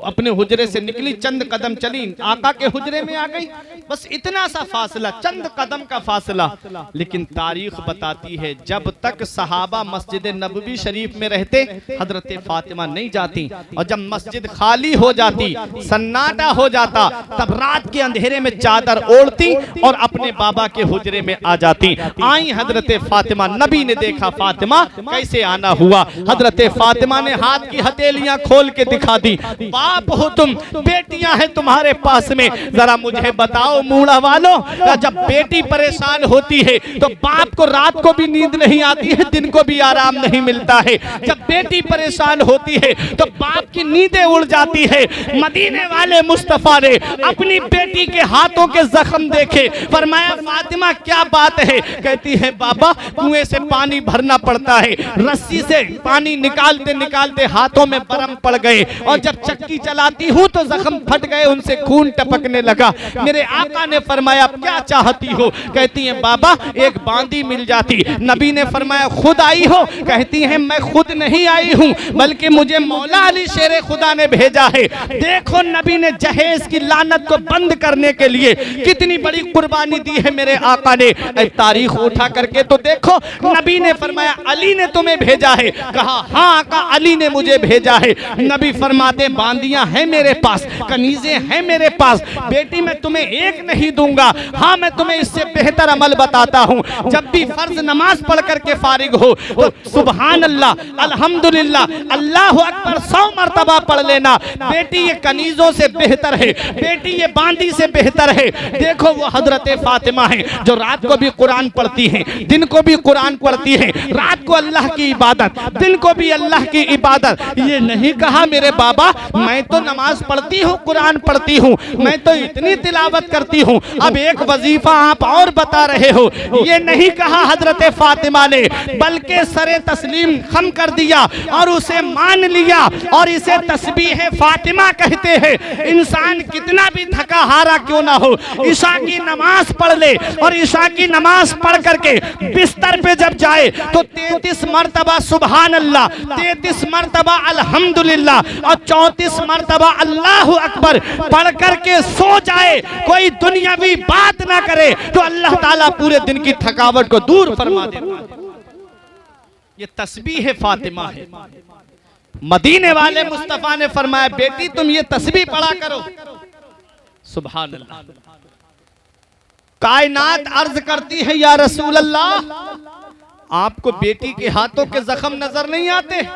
अपने हुजरे से निकली, चंद कदम चली, आका के हुजरे में आ गई, बस इतना सा फासला, चंद कदम का फासला। लेकिन तारीख बताती है जब तक सहाबा मस्जिद नबवी शरीफ में रहते हजरत फातिमा नहीं जाती, और जब मस्जिद खाली हो जाती, सन्नाटा हो जाता, तब रात के अंधेरे में चादर ओढ़ती और अपने बाबा के हुजरे में आ जाती। आई हजरत फातिमा, नबी ने देखा फातिमा कैसे आना हुआ। हजरत फातिमा ने हाथ की हथेलियां खोल के दिखा दी, बाप हो तुम, बेटियां हैं तुम्हारे पास में, जरा मुझे बताओ मूड़ा वालों, जब बेटी परेशान होती है तो बाप को रात को भी नींद नहीं आती है, दिन को भी आराम नहीं मिलता है। जब बेटी परेशान होती है तो बाप की नींदें उड़ जाती है। मदीने वाले मुस्तफा ने अपनी बेटी के हाथों के जख्म देखे, फरमाया फातिमा क्या बात है? कहती है बाबा कुएं से पानी भरना पड़ता है, रस्सी से पानी निकालते निकालते हाथों में बरम पड़ गए, और जब चक्की चलाती हूँ तो जख्म फट गए, उनसे खून टपकने लगा। मेरे आका ने फरमाया क्या चाहती हो? कहती है बाबा एक बांदी मिल जाती। नबी ने फरमाया खुद आई हो? कहती है मैं खुद नहीं आई हूँ बल्कि मुझे मौला अली शेरे खुदा ने भेजा है। देखो नबी ने जहेज की लानत को बंद करने के लिए कितनी बड़ी कुर्बानी दी है मेरे आका ने। तारीख उठा करके तो देखो, नबी ने फरमाया अली ने तुम्हें भेजा है। कहा हाँ आका, अली ने मुझे भेजा है। नबी फरमाते बांदियां हैं मेरे पास, कनीजे हैं मेरे पास, बेटी मैं तुम्हें एक नहीं दूंगा, हाँ मैं तुम्हें इससे बेहतर अमल बताता हूँ। जब भी फर्ज नमाज पढ़ करके फारिग हो तो सुभान अल्लाह, अल्हम्दुलिल्लाह, अल्लाह अकबर 100 मरतबा पढ़ लेना। बेटी ये कनीजों से बेहतर है, बेटी ये बांदी से बेहतर है। देखो वो हजरत फातिमा है जो रात को भी कुरान पढ़ती है, दिन को भी कुरान पढ़ती है, रात को अल्लाह की इबादत, दिन को भी अल्लाह की इबादत। ये नहीं कहा मेरे बाबा मैं तो नमाज पढ़ती हूँ, कुरान पढ़ती हूँ, मैं तो इतनी तिलावत करती हूँ, अब एक वजीफा आप और बता रहे हो। ये नहीं कहा हजरत फातिमा ने, बल्कि सरे तस्लीम खम कर दिया और उसे मान लिया और इसे तस्बीह फातिमा कहते हैं। इंसान कितना भी थका हारा क्यों ना हो, ईशा की नमाज पढ़ ले और ईशा की नमाज पढ़ करके बिस्तर पे जब जाए तो 33 मरतबा सुभान अल्लाह, 33 मरतबा अल्हम्दुलिल्लाह और 34 मरतबा अल्लाहु अकबर पढ़ करके सो जाए, कोई दुनियावी बात ना करे तो अल्लाह ताला पूरे दिन की थकावट को दूर फरमा देता। ये तस्बीह फातिमा है। मदीने वाले मुस्तफा ने फरमाया बेटी तुम ये तस्बीह पढ़ा करो। सुभान अल्लाह। कायनात अर्ज करती है या रसूल अल्लाह, आपको बेटी के हाथों के जख्म नजर नहीं आते?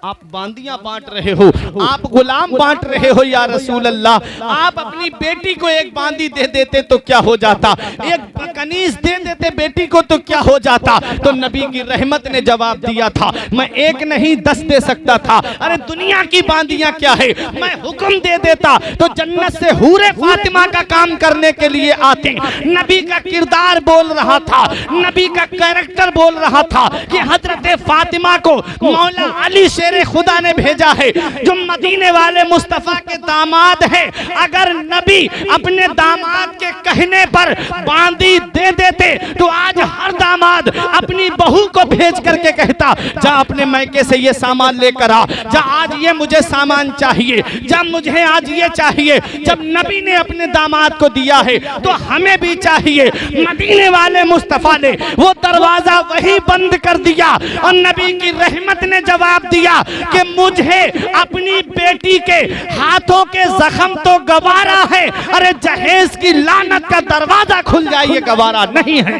आप बांदियां बांट रहे हो, आप गुलाम बांट रहे हो या रसूल अल्लाह। आप अपनी बेटी को एक बांदी दे देते तो क्या हो जाता, एक कनीज दे देते बेटी को तो क्या हो जाता। तो नबी की रहमत ने जवाब दिया था मैं एक नहीं 10 दे सकता था। अरे दुनिया की बांदियां क्या है, मैं हुक्म दे देता तो जन्नत से हूरे फातिमा का काम करने के लिए आते। नबी का किरदार बोल रहा था, नबी का कैरेक्टर बोल रहा था कि हजरत फातिमा को मौला अली शेर खुदा ने भेजा है जो मदीने वाले मुस्तफा के दामाद है। अगर नबी अपने दामाद के कहने पर बांदी दे देते तो आज हर दामाद अपनी बहू को भेज करके कहता जा अपने मैके से ये सामान लेकर आ, जा आज ये मुझे सामान चाहिए, जब मुझे आज ये चाहिए। जब नबी ने अपने दामाद को दिया है तो हमें भी चाहिए। मदीने वाले मुस्तफा ने वो दरवाजा वही बंद कर दिया और नबी की रहमत ने जवाब दिया कि मुझे अपनी बेटी के हाथों के जख्म तो गवारा है, अरे जहेज की लानत का दरवाजा खुल जाए ये गवारा नहीं है।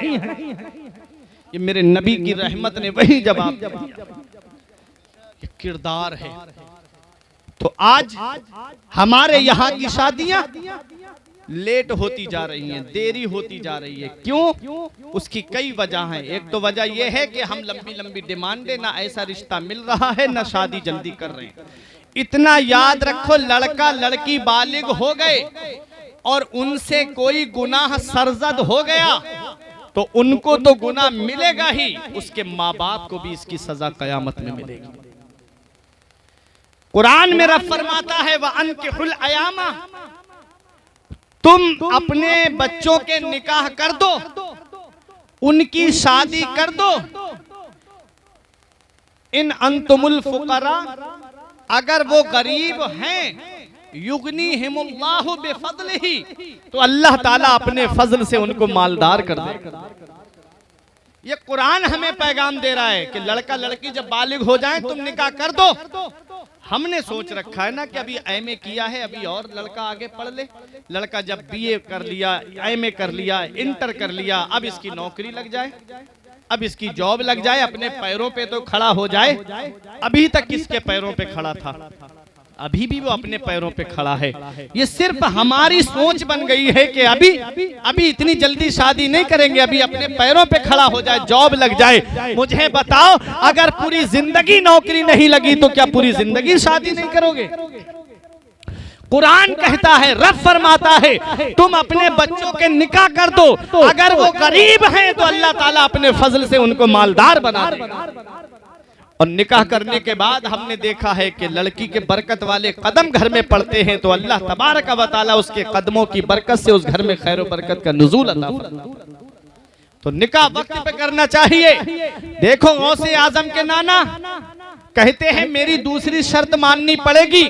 ये मेरे नबी की रहमत ने वही जवाब दिया। ये किरदार है। तो आज हमारे यहाँ की शादियां लेट होती जा रही हैं, देरी होती जा रही है। क्यों? उसकी कई वजह हैं। एक तो वजह यह है कि हम लंबी लंबी डिमांडें, ना ऐसा रिश्ता मिल रहा है ना शादी जल्दी कर रहे हैं। इतना याद रखो लड़का लड़की बालिग हो गए और उनसे कोई गुनाह सरजद हो गया तो उनको तो गुनाह मिलेगा ही, उसके माँ बाप को भी इसकी सजा कयामत में मिलेगी। कुरान में रब फरमाता है व अनकिहुल अयामा, तुम अपने बच्चों के निकाह कर दो, उनकी शादी कर दो। इन अंतुमुल फुकरा, अगर वो गरीब हैं, युगनीहिमुल्लाहु बिफज़लिही, तो अल्लाह ताला अपने फजल से उनको मालदार कर दे। ये कुरान हमें पैगाम दे रहा है कि लड़का लड़की जब बालिग हो जाएं तुम निकाह कर दो। हमने सोच रखा है ना कि अभी एमए किया है, अभी और लड़का आगे पढ़ ले। लड़का जब बीए कर लिया, एमए कर लिया, इंटर कर लिया, अब इसकी नौकरी लग जाए, अब इसकी जॉब लग जाए, अपने पैरों पे तो खड़ा हो जाए। अभी तक किसके पैरों पे खड़ा था? अभी भी वो अपने पैरों पे खड़ा है। ये सिर्फ हमारी सोच बन गई है कि अभी इतनी जल्दी शादी नहीं करेंगे, अभी अपने पैरों पे खड़ा हो जाए, जॉब लग जाए। मुझे बताओ अगर पूरी जिंदगी नौकरी नहीं लगी तो क्या पूरी जिंदगी शादी नहीं करोगे? कुरान कहता है, रब फरमाता है तुम अपने बच्चों के निकाह कर दो, अगर वो गरीब हैं तो अल्लाह ताला अपने फजल से उनको मालदार बना देगा। और निकाह करने के बाद हमने देखा है कि लड़की के बरकत वाले कदम घर में पड़ते हैं तो अल्लाह तबारक व तआला उसके कदमों की बरकत से उस घर में खैर व बरकत का नुज़ूल अल्लाह फरमाता है। तो निकाह वक्त पे करना चाहिए। देखो गौसे आजम के नाना कहते हैं मेरी दूसरी शर्त माननी पड़ेगी,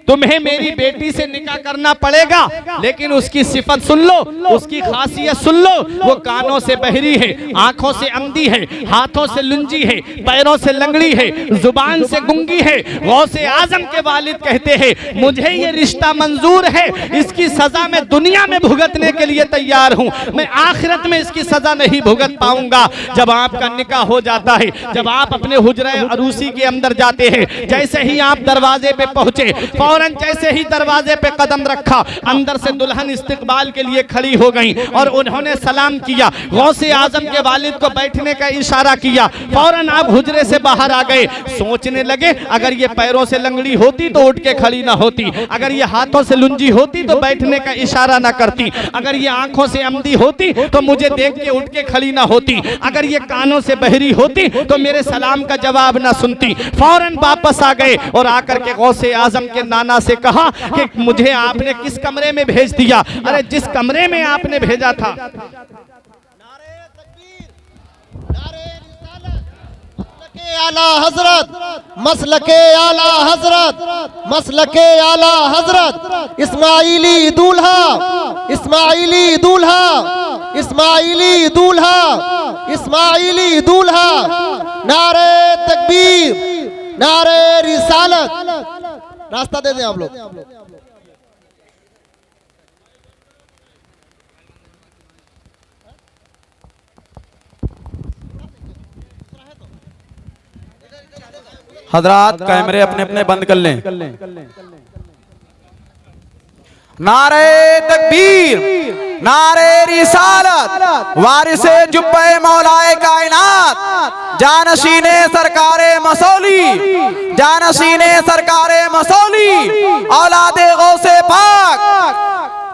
तुम्हें मेरी बेटी से निकाह करना पड़ेगा, लेकिन उसकी सिफत सुन लो, उसकी खासियत सुन लो। वो कानों से बहरी है, आंखों से अंधी है, हाथों से लुंजी है, पैरों से लंगड़ी है, जुबान से गुंगी है। गौसे आजम के वालिद कहते हैं मुझे ये रिश्ता मंजूर है, इसकी सजा मैं दुनिया में भुगतने के लिए तैयार हूं, मैं आखिरत में इसकी सजा नहीं भुगत पाऊंगा। जब आपका निकाह हो जाता है, जब आप अपने हुजरे अरूसी के अंदर जाते हैं, जैसे ही आप दरवाजे पे पहुंचे, फौरन जैसे ही दरवाजे पे कदम रखा, अंदर से दुल्हन इस्तकबाल के लिए खड़ी हो गई और उन्होंने सलाम किया। गौसे आजम के वालिद को बैठने का इशारा किया, फौरन आप हुजरे से बाहर आ गए। सोचने लगे अगर ये पैरों से लंगड़ी होती तो उठ के खड़ी ना होती, अगर ये हाथों से लुंजी होती तो बैठने का इशारा ना करती, अगर ये आंखों से अंधी होती तो मुझे देख के उठ के खड़ी ना होती, अगर ये कानों से बहरी होती तो मेरे सलाम का जवाब ना सुनती। फौरन वापस आ गए और आकर के गौसे आजम के नाना से कहा कि मुझे आपने किस कमरे में भेज दिया? अरे जिस कमरे में आपने भेजा था।
आला हजरत, मसलके आला हजरत, मसलके आला हजरत, इस्माइली दूल्हा, इस्माइली दूल्हा, इस्माइली दूल्हा, इस्माइली दूल्हा। नारे तकबीर, नारे रिसालत। रास्ता दे दें आप लोग।
हजरात कैमरे अपने अपने बंद कर लें। नारे तकबीर, नारे रिसालत, वारिसे जुब्बे मौलाए कायनात, जानशीने सरकारे मसौली, जानशीने सरकारे मसौली, औलादे गौसे पाक,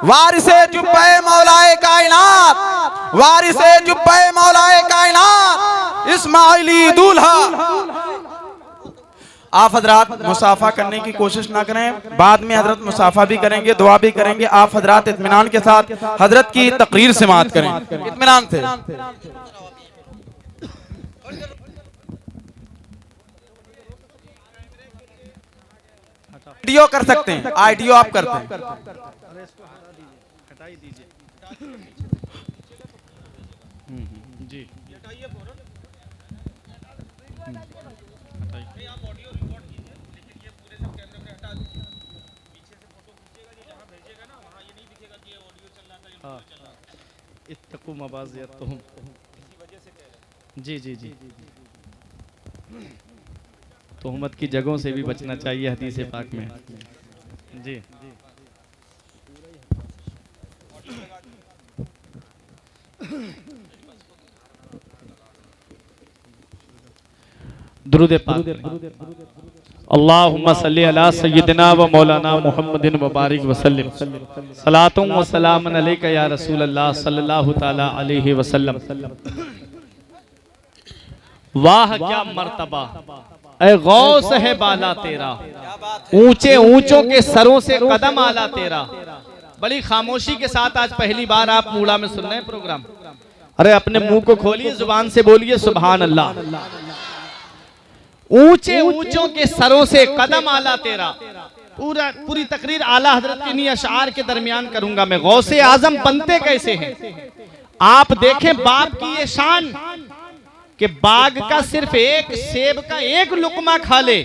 वारिसे जुब्बे मौलाए कायनात, वारिसे जुब्बे मौलाए कायनात, इस्माइली दूल्हा। आप हजरात मुसाफा करने की कोशिश ना करें, बाद में हजरत मुसाफा भी करेंगे, दुआ भी करेंगे। आप हजरात इत्मीनान के साथ हजरत की तकरीर समाअत करें, इत्मीनान से। वीडियो कर सकते हैं, आईडियो आप करते हैं।
जी इत्तकू मबाज़ियतहुम। जी जी जी, तोहमत की जगहों से भी बचना चाहिए हदीस पाक में। जी दुरूद पाक। अल्लाहुम्मा सल्ली अला सय्यिदिना व मौलाना मुहम्मदिन व बारिक वसल्लम। सलातुम व सलामुन अलैका या रसूल अल्लाह सल्लल्लाहु तआला अलैहि वसल्लम। वाह क्या मर्तबा ऐ गौस है बाला तेरा, ऊंचे ऊंचों के सरों से कदम आला तेरा। बड़ी खामोशी के साथ आज पहली बार आप मूड़ा में सुन रहे हैं प्रोग्राम। अरे अपने मुंह को खोलिए, जुबान से बोलिए सुभान अल्लाह। ऊंचे ऊंचों के सरों से कदम आला तेरा। पूरी तकरीर आला हजरत के इन्हीं अशार के दरमियान करूंगा मैं। गौसे आजम बनते कैसे हैं आप देखें। बाप की ये शान कि बाग का सिर्फ एक सेब का एक लुकमा खा ले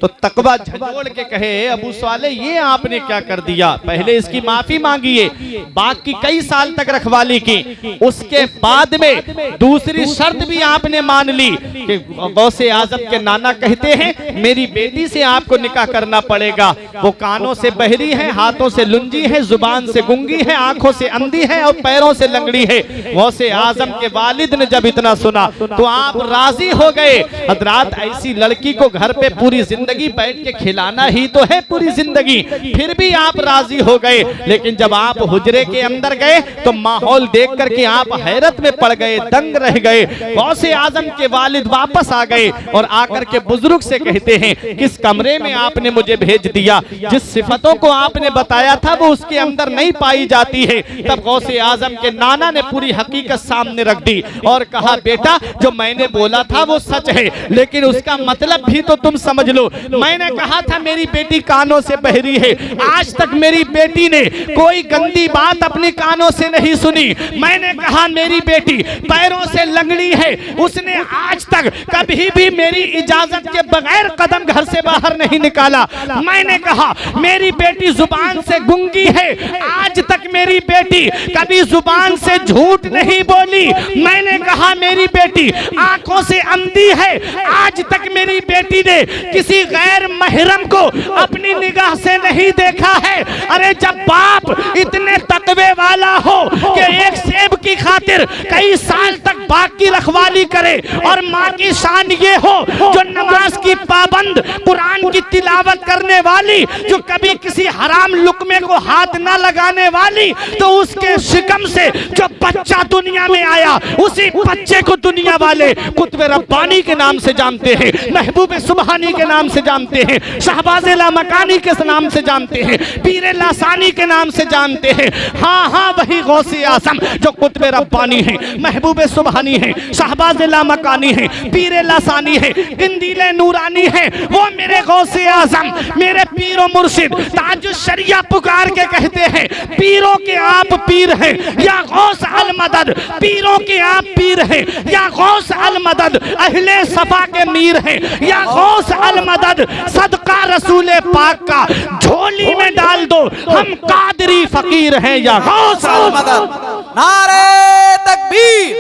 तो तकवा झंझोड़ के कहे अबू साले ये आपने क्या कर दिया। पहले इसकी माफी मांगिए। बाग की कई साल तक रखवाली की, उसके बाद में दूसरी शर्त भी आपने मान ली कि गौसे आजम के नाना कहते हैं मेरी बेटी से आपको निकाह करना पड़ेगा। वो कानों से बहरी है, हाथों से लुंजी है, जुबान से गुंगी है, आंखों से अंधी है और पैरों से लंगड़ी है। गौसे आजम के वालिद ने जब इतना सुना तो आप राजी हो गए। हजरात ऐसी लड़की को घर पे पूरी जिंदगी बैठ के खिलाना ही तो है पूरी जिंदगी, फिर भी आप राजी हो गए। लेकिन जब आप हुजरे के अंदर गए तो माहौल देख करके आप हैरत में पड़ गए, दंग रह गए। गौसे आजम के वालिद वापस आ गए और आकर के बुजुर्ग से कहते हैं किस कमरे में आपने मुझे भेज दिया, जिस सिफतों को आपने बताया था वो उसके अंदर नहीं पाई जाती है। तब गौसे आजम के नाना ने पूरी हकीकत सामने रख दी और कहा बेटा जो मैंने बोला था वो सच है, लेकिन उसका मतलब भी तो तुम समझ लो। मैंने कहा था मेरी बेटी कानों से बहरी है, आज तक मेरी बेटी ने कोई गंदी बात अपने कानों से नहीं सुनी। मैंने कहा मेरी बेटी पैरों से लंगड़ी है, उसने आज तक कभी भी मेरी इजाजत के बगैर कदम घर से बाहर नहीं निकाला। मैंने कहा मेरी बेटी जुबान से गूंगी है, आज तक मेरी बेटी कभी जुबान से झूठ नहीं बोली। मैंने कहा मेरी बेटी आंखों से अंधी है, आज तक मेरी बेटी ने किसी गैर महरम को अपनी निगाह से नहीं देखा है। अरे जब बाप इतने तकवे वाला हो कि एक सेब की खातिर कई साल तक बाग की रखवाली करे, और माँ की शान ये हो जो नमाज की पाबंद, कुरान की तिलावत करने वाली, जो कभी किसी हराम लुकमे को हाथ न लगाने वाली, तो उसके शिकम से जो बच्चा दुनिया में आया, उसी बच्चे को दुनिया वाले कुतुब रब्बानी के नाम से जानते हैं, महबूब सुबहानी के नाम से जानते हैं, शहबाज लामकानी के नाम से जानते हैं, पीर लासानी के नाम से जानते हैं। हाँ हाँ, वही गौसे आजम जो कुतुब रब्बानी है, महबूब सुबहानी है, शहबाज लामकानी है, पीर लासानी है, किंदीले नूरानी है, वो मेरे गौसे आजम, मेरे पीरो मुर्शिद ताजुश शरिया पुकार के कहते हैं, पीरों के आप पीर हैं या गौस अल मदद, पीरों के आप पीर हैं या गौस अल मदद, अहले सफा के मीर हैं या गौस अल मदद, सदका रसूल पाक का झोली में डाल दो, हम कादरी फकीर हैं या गौस अल मदद।
नारे तकबीर,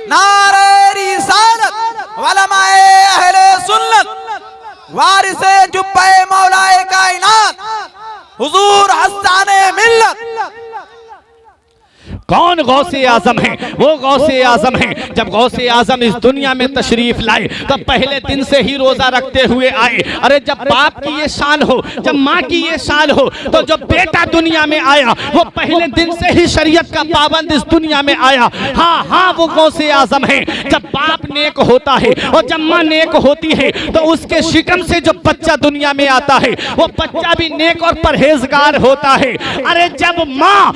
नारे रिसालत, वलमाए अहले सुन्नत, वारिसे जुब्बे मौलाए कायनात, हुजूर हस्ताने मिल्लत।
कौन गौसे आजम है? वो गौसे आजम है। जब गौसे आजम इस दुनिया में तशरीफ लाए तो पहले दिन से ही रोजा रखते हुए आए। अरे जब बाप की ये शान हो, जब माँ की ये शान हो, तो जब बेटा दुनिया में आया वो पहले दिन से ही शरीयत का पाबंद इस दुनिया में आया। हाँ हाँ, वो गौसे आजम है। जब बाप नेक होता है और जब माँ नेक होती है तो उसके शिकम से जो बच्चा दुनिया में आता है वो बच्चा भी नेक और परहेजगार होता है। अरे जब माँ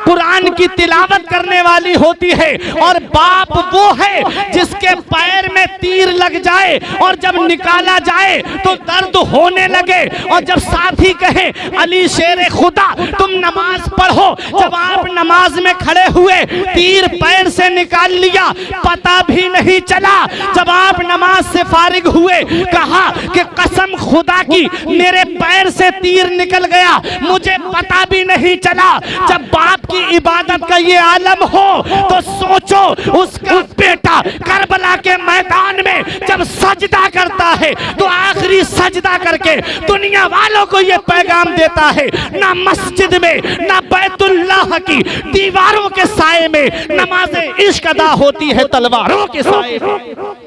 कुरान की तिलावत करने वाली होती है और बाप वो है जिसके पैर में तीर लग जाए और जब निकाला जाए तो दर्द होने लगे, और जब साथी कहे अली शेर खुदा तुम नमाज पढ़ो, जब आप नमाज में खड़े हुए तीर पैर से निकाल लिया, पता भी नहीं चला। जब आप नमाज से फारिग हुए कहा कि कसम खुदा की मेरे पैर से तीर निकल गया, मुझे पता भी नहीं चला। जब बाप की इबादत का ये आलम हो तो सोचो उसका बेटा करबला के मैदान में जब सजदा करता है तो आखिरी सजदा करके दुनिया वालों को ये पैगाम देता है, ना मस्जिद में ना बैतुल्लाह की दीवारों के साए में नमाज इश्क अदा होती है तलवारों के साए में।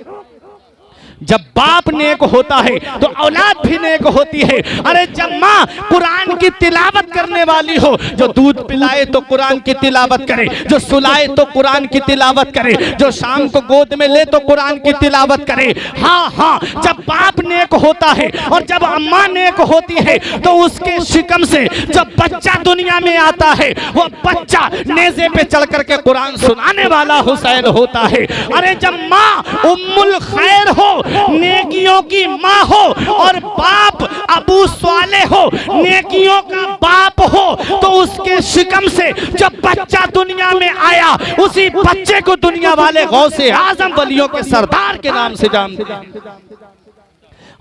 जब बाप नेक होता है तो औलाद भी नेक होती है। अरे जब माँ कुरान की तिलावत करने वाली हो, जो दूध पिलाए तो कुरान की तिलावत करे, जो सुलाए तो कुरान की तिलावत करे, जो शाम को गोद में ले तो कुरान की तिलावत करे। हाँ हाँ, जब बाप नेक होता है और जब अम्मा नेक होती है तो उसके शिकम से जब बच्चा दुनिया में आता है वो बच्चा नेज़े पे चढ़ करके कुरान सुनाने वाला हुसैन होता है। अरे जब माँ उम्मुल खैर हो, नेकियों की माँ हो, और बाप अबू स्वाले हो, नेकियों का बाप हो, तो उसके शिकम से जब बच्चा दुनिया में आया उसी बच्चे को दुनिया वाले गौसे आजम वलियों के सरदार के नाम से जानते हैं।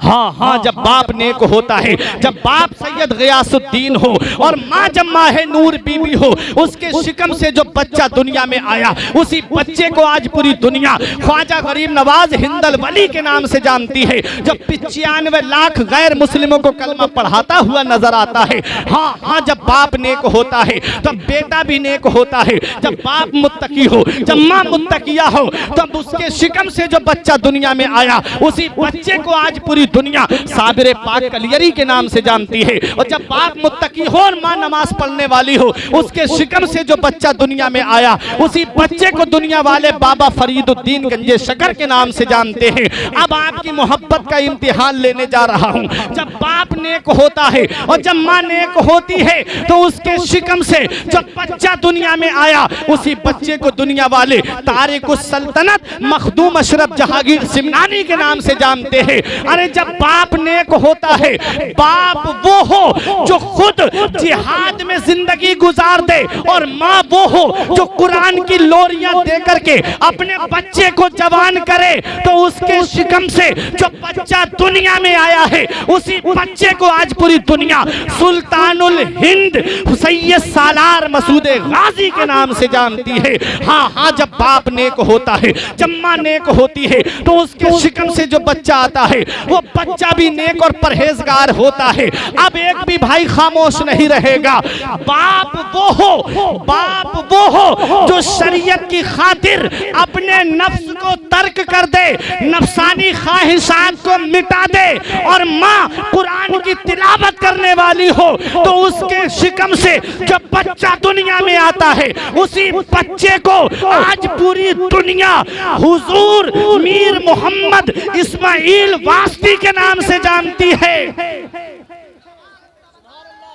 हाँ हाँ, जब बाप नेक होता है, जब बाप सैयद गयासुद्दीन हो और माँ जब माहे नूर बीबी हो, उसके शिकम से जो बच्चा दुनिया में आया उसी बच्चे को आज पूरी दुनिया ख्वाजा गरीब नवाज हिंदल वली के नाम से जानती है, जो 95 लाख गैर मुस्लिमों को कलमा पढ़ाता हुआ नजर आता है। हाँ हाँ, जब बाप नेक होता है तब बेटा भी नेक होता है। जब बाप मुत्तकी हो, जब माँ मुत्तकिया हो, तब उसके शिकम से जो बच्चा दुनिया में आया उसी बच्चे को आज पूरी दुनिया साबिर पाक कलियरी के नाम से जानती है। और जब बाप मुत्तकी हो और माँ नमाज पढ़ने वाली हो, उसके शिकम से जो बच्चा दुनिया में आया, उसी बच्चे को दुनिया वाले बाबा फरीदुद्दीन गंजे शकर के नाम से जानते हैं। अब आपकी मोहब्बत का इम्तिहान लेने जा रहा हूँ। जब बाप नेक होता है और जब माँ नेक होती है, तो उसके शिकम से जब बच्चा दुनिया में आया, उसी बच्चे को दुनिया वाले तारिकुस सल्तनत मखदूम अशरफ जहांगीर सिमनानी के नाम से जानते हैं। अरे जब बाप नेक होता है, बाप वो हो जो खुद जिहाद में जिंदगी गुजार दे, और माँ वो हो जो कुरान की लोरियां दे करके अपने बच्चे को जवान करे, तो उसके शिकम से जो बच्चा दुनिया में आया है, उसी बच्चे को आज पूरी दुनिया सुल्तानुल हिंद सैयद सालार मसूद गाजी के नाम से जानती है। हाँ हाँ, जब बाप नेक होता है, जब माँ नेक होती है, तो उसके शिकम से जो बच्चा आता है, वो बच्चा भी नेक और परहेजगार होता है। अब एक भी भाई खामोश नहीं रहेगा। बाप वो हो जो शरीयत की खातिर अपने नफ्स को तर्क कर दे, नफसानी ख्वाहिशात को मिटा दे, और माँ कुरान की तिलावत करने वाली हो, तो उसके शिकम से जब बच्चा दुनिया में आता है, उसी बच्चे को आज पूरी दुनिया हुजूर मीर मोहम्मद इस्माइल वास्ती के नाम से जानती है।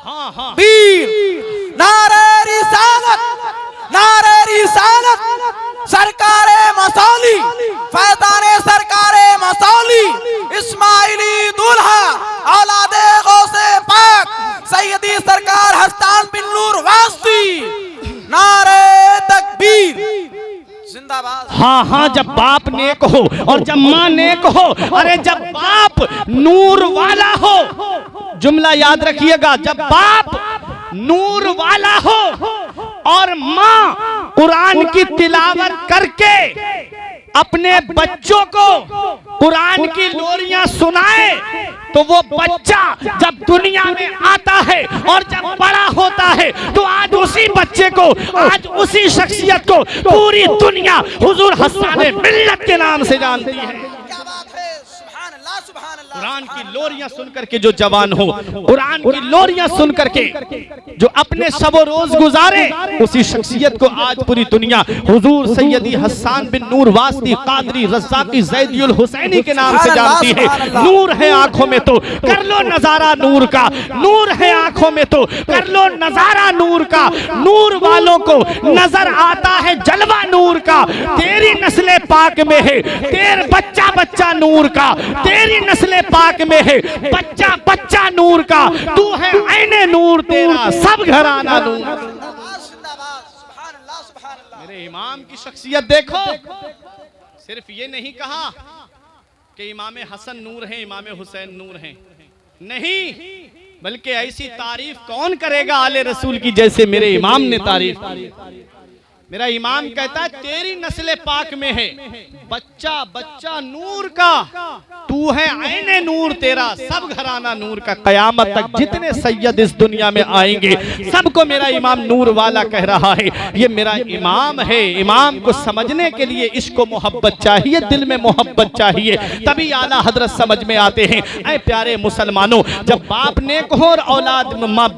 हाँ हाँ,
नारे रिसालत सरकारे मसौली, फैज़ाने सरकारे मसौली, इस्माइली दूल्हा औलादे गौसे पाक सैयदी सरकार हस्तान बिन नूर वास्ती, नारे तकबीर जिंदाबाद।
हाँ हाँ, जब बाप नेक हो और जब माँ नेक हो, अरे जब बाप नूर वाला हो, जुमला याद रखिएगा, जब बाप नूर वाला हो और माँ कुरान की तिलावत करके अपने बच्चों को कुरान की लोरियां सुनाए, तो वो बच्चा जब दुनिया में आता है और जब बड़ा होता है, तो आज उसी बच्चे को, आज उसी शख्सियत को पूरी दुनिया हुजूर हस्साने मिल्लत के नाम से जानती है।
क्या बात है, सुभान अल्लाह, सुभान अल्लाह।
कुरान की लोरियां सुन करके जो जवान हो, कुरान की लोरियां सुन करके जो अपने शबो रोज गुजारे, उसी शख्सियत को आज पूरी दुनिया हुजूर सैयदी हस्सान बिन नूर वास्ती कादरी रज़्ज़ाक़ी ज़ैदियुल हुसैनी के नाम से जानती है। नूर है आंखों में तो कर लो नजारा नूर का, नूर है आंखों में तो कर लो नजारा नूर का, नूर वालों को नजर आता है जलवा नूर का। तेरी नस्ले पाक में है, तेरे बच्चा बच्चा नूर का, तेरी नस्ले पाक में है, बच्चा बच्चा नूर का, तू है ऐने नूर, तेरा सब घराना नूर। मेरे इमाम की शख्सियत देखो, सिर्फ ये नहीं कहा कि इमाम हसन नूर है, इमाम हुसैन नूर है, नहीं, बल्कि ऐसी तारीफ कौन करेगा आले रसूल की जैसे मेरे इमाम ने तारीफ की। मेरा इमाम कहता है तेरी नस्ल पाक में है बच्चा बच्चा नूर का, तू है ऐने नूर, तेरा सब घराना नूर का। कयामत तक जितने सैयद इस दुनिया में आएंगे सबको मेरा इमाम नूर वाला कह रहा है। ये मेरा इमाम है। इमाम को समझने के लिए इश्क मोहब्बत चाहिए, दिल में मोहब्बत चाहिए, तभी आला हजरत समझ में आते हैं। ऐ प्यारे मुसलमानों, जब बाप नेक हो और औलाद,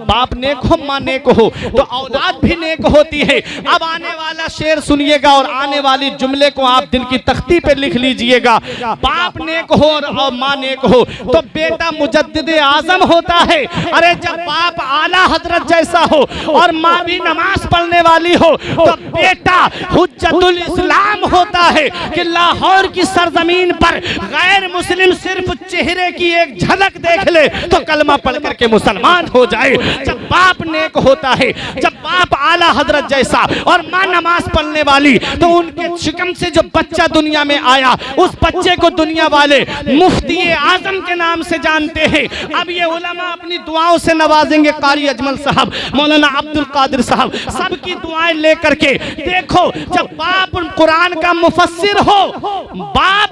बाप नेक हो माँ नेक हो तो औलाद भी नेक होती है। अब आने वाला शेर सुनिएगा और आने वाली जुमले को आप दिल की तख्ती पे लिख लीजिएगा। बाप नेक हो और माँ नेक हो तो बेटा मुजद्दिद आजम होता है। अरे जब बाप आला हजरत जैसा हो और माँ भी नमाज पढ़ने वाली हो तो बेटा हुज्जतुल इस्लाम होता है कि लाहौर की सरजमीन पर गैर मुस्लिम सिर्फ चेहरे की एक झलक देख ले तो कलमा पढ़ करके मुसलमान हो जाए। जब बाप नेक होता है, जब बाप आला हजरत जैसा और माँ नमाज पढ़ने वाली, तो उनके शिकम से जो बच्चा दुनिया में आया उस बच्चे को दुनिया वाले मुफ्ती आजम के नाम से जानते हैं। अब ये उलमा अपनी दुआओं से नवाजेंगे, कारी अजमल साहब, मौलाना अब्दुल कादिर साहब, सबकी दुआएं लेकर के। देखो जब बाप कुरान का मुफस्सिर हो, बाप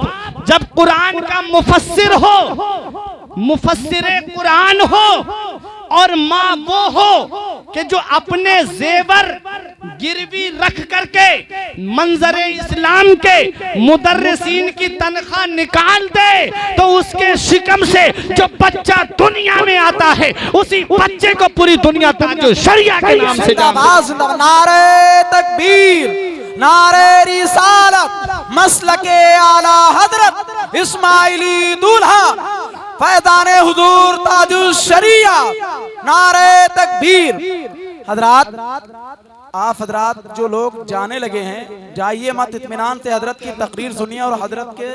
जब कुरान का मुफस्सिर हो, मुफस्सिर कुरान हो, और माँ वो हो कि जो अपने जेवर गिरवी रख करके मंजरे इस्लाम के मुदर्रिसीन की तनख्वाह निकाल दे, तो उसके शिकम से जो बच्चा दुनिया में आता है उसी बच्चे को पूरी दुनिया ताजो शरिया के नाम से जानती।
नारे तकबीर, नारे रिसालत, मसलके आला हजरत इस्माइली दूल्हा फैज़ाने हुजूर ताजुश शरिया, नारे तकबीर। हजरात, आप हजरात जो लोग जाने लगे हैं, जाइए मत, इत्मीनान से हजरत की तकरीर सुनिए और हजरत के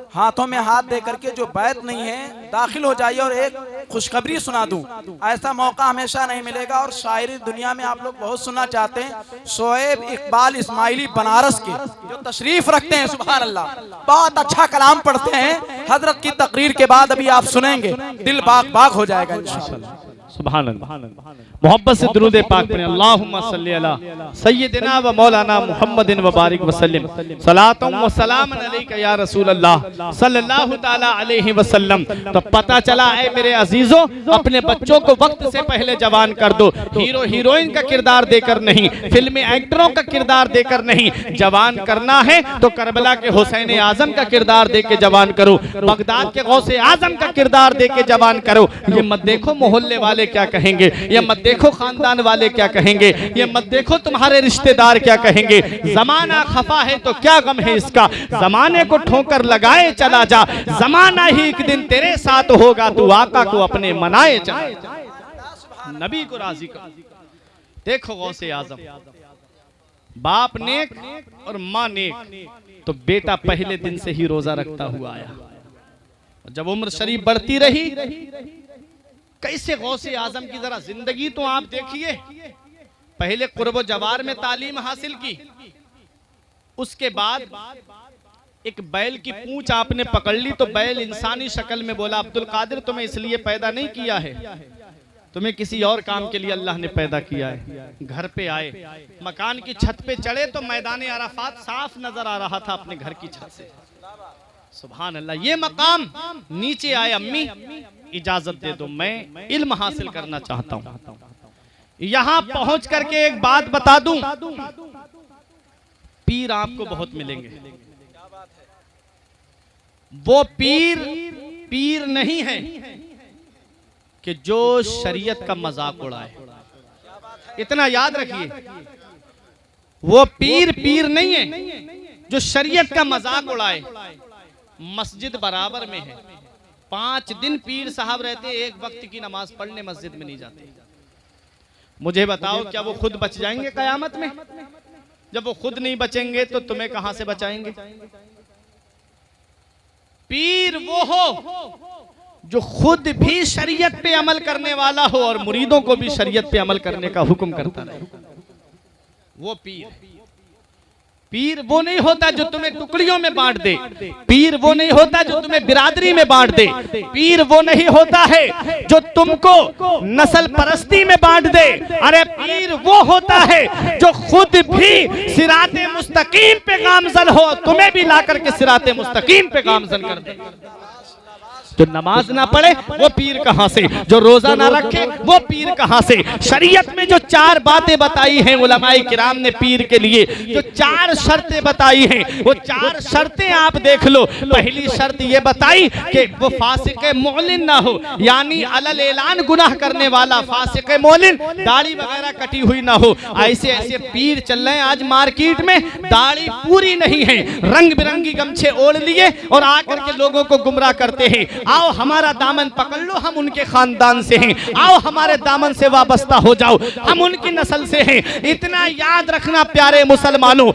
हाथों में हाथ दे करके जो बैत नहीं है दाखिल हो जाइए। और एक खुशखबरी सुना दूं, ऐसा मौका हमेशा नहीं मिलेगा और शायरी दुनिया में आप लोग बहुत सुनना चाहते हैं। शोएब इकबाल इस्माइली बनारस के जो तशरीफ रखते हैं, सुभान अल्लाह, बहुत अच्छा कलाम पढ़ते हैं। हजरत की तकरीर के बाद अभी आप सुनेंगे, दिल बाग बाग हो जाएगा इंशाअल्लाह।
सुभान अल्लाह। मोहब्बत से दुरूद पाक पढ़ें। अल्लाहुम्मा सल्ली अला सय्यिदिना व मौलाना मुहम्मदिन व बारिक वसल्लम सलातुम व सलामन अलैका या रसूल अल्लाह सल्लल्लाहु ताला अलैहि वसल्लम। तो पता चला है मेरे अजीजों, अपने बच्चों को वक्त से पहले जवान कर दो। हीरो हीरोइन का किरदार देकर नहीं, फिल्मी एक्टरों का किरदार देकर नहीं, जवान करना है तो करबला के हुसैन आजम का किरदार दे के जवान करो, बगदाद के गौसे आजम का किरदार दे के जवान करो। ये मत देखो मोहल्ले वाले क्या कहेंगे, ये मत देखो खानदान वाले क्या कहेंगे, ये मत देखो तुम्हारे रिश्तेदार क्या कहेंगे। जमाना खफा है तो क्या गम है इसका, जमाने को ठोकर लगाए चला जा, जमाना ही एक दिन तेरे साथ होगा, तू आका को अपने मनाए चला, नबी को राजी कर। देखो गौसे आजम, बाप नेक और माँ नेक, तो बेटा पहले दिन से ही रोजा रखता हुआ आया। जब उम्र शरीफ बढ़ती रही, कैसे गौसे आजम की जरा जिंदगी तो आप देखिए। पहले कुर्ब जवार में तालीम हासिल की, उसके बाद एक बैल की पूंछ आपने पकड़ ली तो बैल इंसानी शक्ल में बोला, अब्दुल कादिर तुम्हें इसलिए पैदा नहीं किया है, तुम्हें किसी और काम के लिए अल्लाह ने पैदा किया है। घर पे आए, मकान की छत पे चढ़े तो मैदान अराफात साफ नजर आ रहा था अपने घर की छत से। सुभान अल्लाह। ये मकाम नीचे आए, अम्मी इजाजत दे दो, मैं इल्म हासिल करना चाहता हूं। यहां पहुंच करके एक बात बता दूं, पीर आपको बहुत मिलेंगे। वो पीर पीर नहीं है कि जो शरीयत का मजाक उड़ाए, इतना याद रखिए। वो पीर पीर नहीं है जो शरीयत का मजाक उड़ाए। मस्जिद बराबर में है, 5 दिन पीर साहब रहते, एक वक्त की नमाज पढ़ने मस्जिद में नहीं जाते। मुझे बताओ, क्या वो खुद बच जाएंगे कयामत में? जब वो खुद नहीं बचेंगे तो तुम्हें कहां से बचाएंगे? पीर वो हो जो खुद भी शरीयत पे अमल करने वाला हो और मुरीदों को भी शरीयत पे अमल करने का हुक्म करता रहे, वो पीर। पीर वो नहीं होता जो तुम्हें टुकड़ियों में बांट दे, पीर वो नहीं होता जो तुम्हें बिरादरी में बांट दे, पीर वो नहीं होता है जो तुमको नस्ल परस्ती में बांट दे। अरे पीर वो होता है जो खुद भी सिराते मुस्तकीम पे गामजन हो, तुम्हें भी ला करके सिराते मुस्तकीम पे गामजन कर दे। जो नमाज ना पढ़े वो पीर कहां से, जो रोजा ना रखे वो पीर कहां से। शरीयत में जो 4 बातें बताई हैं उलमाए किराम ने पीर के लिए, जो 4 शर्तें बताई हैं, वो 4 शर्तें आप देख लो। पहली शर्त ये बताई कि वो फासिक मोलिन ना हो, यानी अलल ऐलान गुनाह करने वाला फासिक मोलिन, दाढ़ी वगैरह कटी हुई ना हो। ऐसे ऐसे पीर चल रहे हैं आज मार्केट में, दाढ़ी पूरी नहीं है, रंग बिरंगी गमछे ओढ़ लिए और आकर के लोगों को गुमराह करते हैं। आओ हमारा दामन पकड़ लो, हम उनके खानदान से हैं, आओ हमारे दामन से वाबस्ता हो जाओ, हम उनकी नस्ल से हैं। इतना याद रखना प्यारे मुसलमानों,